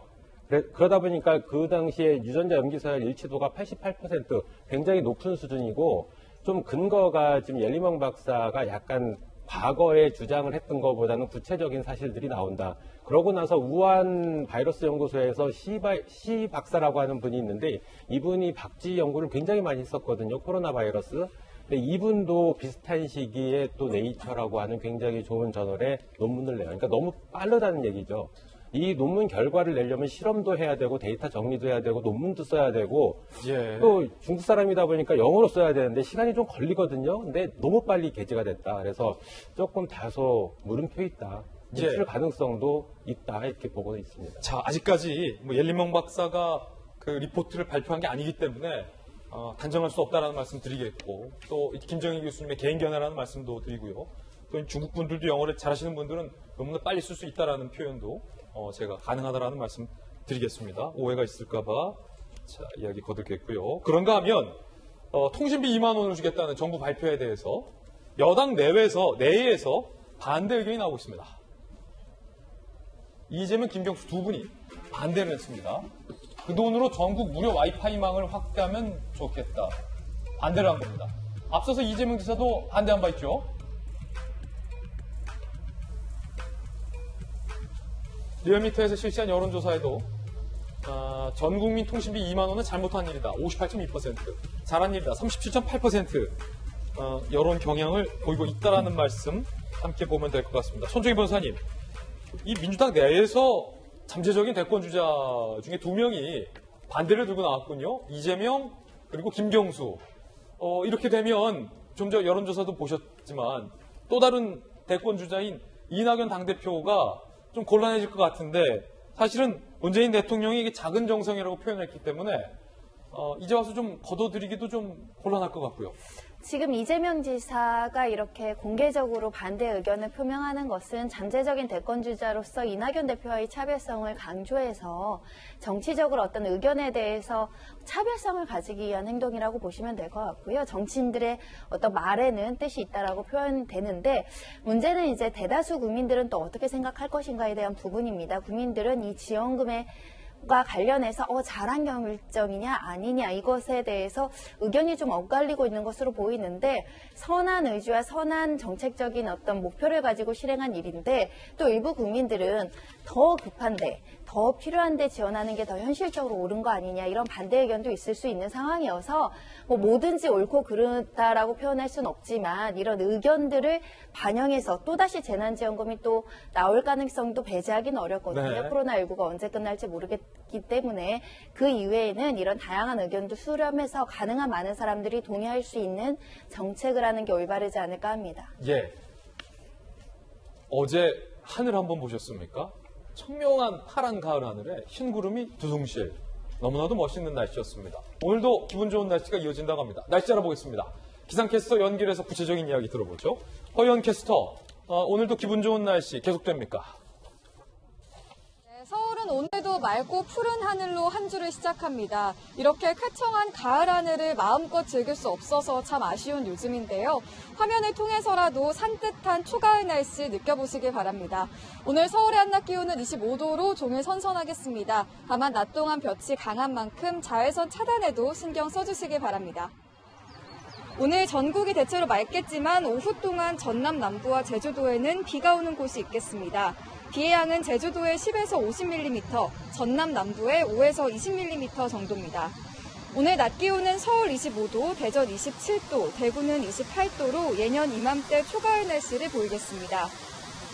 그러다 보니까 그 당시에 유전자 염기서열 일치도가 88% 굉장히 높은 수준이고 좀 근거가 지금 옐리멍 박사가 약간 과거에 주장을 했던 것보다는 구체적인 사실들이 나온다. 그러고 나서 우한 바이러스 연구소에서 시 박사라고 하는 분이 있는데 이분이 박쥐 연구를 굉장히 많이 했었거든요. 코로나 바이러스. 근데 이분도 비슷한 시기에 또 네이처라고 하는 굉장히 좋은 저널에 논문을 내요. 그러니까 너무 빠르다는 얘기죠. 이 논문 결과를 내려면 실험도 해야 되고 데이터 정리도 해야 되고 논문도 써야 되고 또 중국 사람이다 보니까 영어로 써야 되는데 시간이 좀 걸리거든요. 근데 너무 빨리 게재가 됐다. 그래서 조금 다소 물음표 있다. 유출 가능성도 있다. 이렇게 보고 있습니다. 자, 아직까지 옐리멍 박사가 그 리포트를 발표한 게 아니기 때문에 단정할 수 없다라는 말씀 드리겠고 또 김정일 교수님의 개인 견해라는 말씀도 드리고요. 또 중국 분들도 영어를 잘하시는 분들은 너무나 빨리 쓸 수 있다라는 표현도 제가 가능하다라는 말씀 드리겠습니다. 오해가 있을까봐 자, 이야기 거두겠고요. 그런가 하면 통신비 2만 원을 주겠다는 정부 발표에 대해서 여당 내에서 반대 의견이 나오고 있습니다. 이재명, 김경수 두 분이 반대를 했습니다. 그 돈으로 전국 무료 와이파이망을 확대하면 좋겠다. 반대를 한 겁니다. 앞서서 이재명 지사도 반대한 바 있죠. 리얼미터에서 실시한 여론조사에도 전 국민 통신비 2만 원은 잘못한 일이다. 58.2%. 잘한 일이다. 37.8%. 여론 경향을 보이고 있다라는 말씀 함께 보면 될 것 같습니다. 손정희 변호사님, 이 민주당 내에서 잠재적인 대권 주자 중에 두 명이 반대를 들고 나왔군요. 이재명 그리고 김경수. 이렇게 되면 좀 전 여론조사도 보셨지만 또 다른 대권 주자인 이낙연 당대표가 좀 곤란해질 것 같은데 사실은 문재인 대통령이 이게 작은 정성이라고 표현했기 때문에 이제 와서 좀 걷어들이기도 좀 곤란할 것 같고요. 지금 이재명 지사가 이렇게 공개적으로 반대 의견을 표명하는 것은 잠재적인 대권 주자로서 이낙연 대표와의 차별성을 강조해서 정치적으로 어떤 의견에 대해서 차별성을 가지기 위한 행동이라고 보시면 될 것 같고요. 정치인들의 어떤 말에는 뜻이 있다라고 표현되는데 문제는 이제 대다수 국민들은 또 어떻게 생각할 것인가에 대한 부분입니다. 국민들은 이 지원금에 과 관련해서 잘한 결정이냐 아니냐 이것에 대해서 의견이 좀 엇갈리고 있는 것으로 보이는데 선한 의지와 선한 정책적인 어떤 목표를 가지고 실행한 일인데 또 일부 국민들은 더 급한데 더 필요한데 지원하는 게 더 현실적으로 옳은 거 아니냐 이런 반대 의견도 있을 수 있는 상황이어서 뭐든지 옳고 그르다라고 표현할 수는 없지만 이런 의견들을 반영해서 또다시 재난지원금이 또 나올 가능성도 배제하기는 어렵거든요. 네. 코로나19가 언제 끝날지 모르겠기 때문에 그 이외에는 이런 다양한 의견도 수렴해서 가능한 많은 사람들이 동의할 수 있는 정책을 하는 게 올바르지 않을까 합니다. 예. 어제 하늘 한번 보셨습니까? 청명한 파란 가을 하늘에 흰 구름이 두둥실. 너무나도 멋있는 날씨였습니다. 오늘도 기분 좋은 날씨가 이어진다고 합니다. 날씨 알아보겠습니다. 기상캐스터 연결해서 구체적인 이야기 들어보죠. 허연 캐스터, 오늘도 기분 좋은 날씨 계속됩니까? 서울은 오늘도 맑고 푸른 하늘로 한 주를 시작합니다. 이렇게 쾌청한 가을 하늘을 마음껏 즐길 수 없어서 참 아쉬운 요즘인데요. 화면을 통해서라도 산뜻한 초가을 날씨 느껴보시길 바랍니다. 오늘 서울의 한낮 기온은 25도로 종일 선선하겠습니다. 다만 낮 동안 볕이 강한 만큼 자외선 차단에도 신경 써주시길 바랍니다. 오늘 전국이 대체로 맑겠지만 오후 동안 전남 남부와 제주도에는 비가 오는 곳이 있겠습니다. 비의 양은 제주도에 10에서 50mm, 전남 남부에 5에서 20mm 정도입니다. 오늘 낮 기온은 서울 25도, 대전 27도, 대구는 28도로 예년 이맘때 초가을 날씨를 보이겠습니다.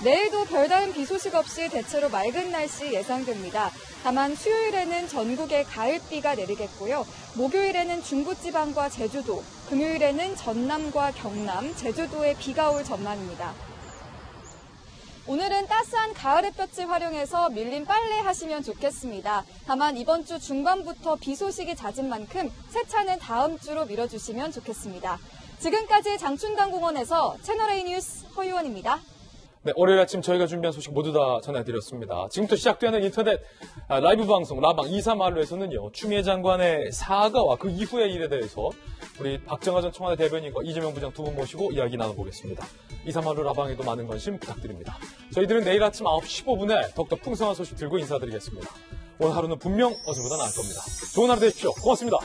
내일도 별다른 비 소식 없이 대체로 맑은 날씨 예상됩니다. 다만 수요일에는 전국에 가을비가 내리겠고요. 목요일에는 중부지방과 제주도, 금요일에는 전남과 경남, 제주도에 비가 올 전망입니다. 오늘은 따스한 가을 햇볕을 활용해서 밀린 빨래 하시면 좋겠습니다. 다만 이번 주 중반부터 비 소식이 잦은 만큼 세차는 다음 주로 미뤄주시면 좋겠습니다. 지금까지 장춘강공원에서 채널A 뉴스 허유원입니다. 네, 월요일 아침 저희가 준비한 소식 모두 다 전해드렸습니다. 지금부터 시작되는 인터넷 라이브 방송 라방 2사말로에서는요. 추미애 장관의 사과와 그 이후의 일에 대해서 우리 박정하 전 청와대 대변인과 이재명 부장 두 분 모시고 이야기 나눠보겠습니다. 2사말로 라방에도 많은 관심 부탁드립니다. 저희들은 내일 아침 9시 15분에 더욱더 풍성한 소식 들고 인사드리겠습니다. 오늘 하루는 분명 어제보다 나을 겁니다. 좋은 하루 되십시오. 고맙습니다.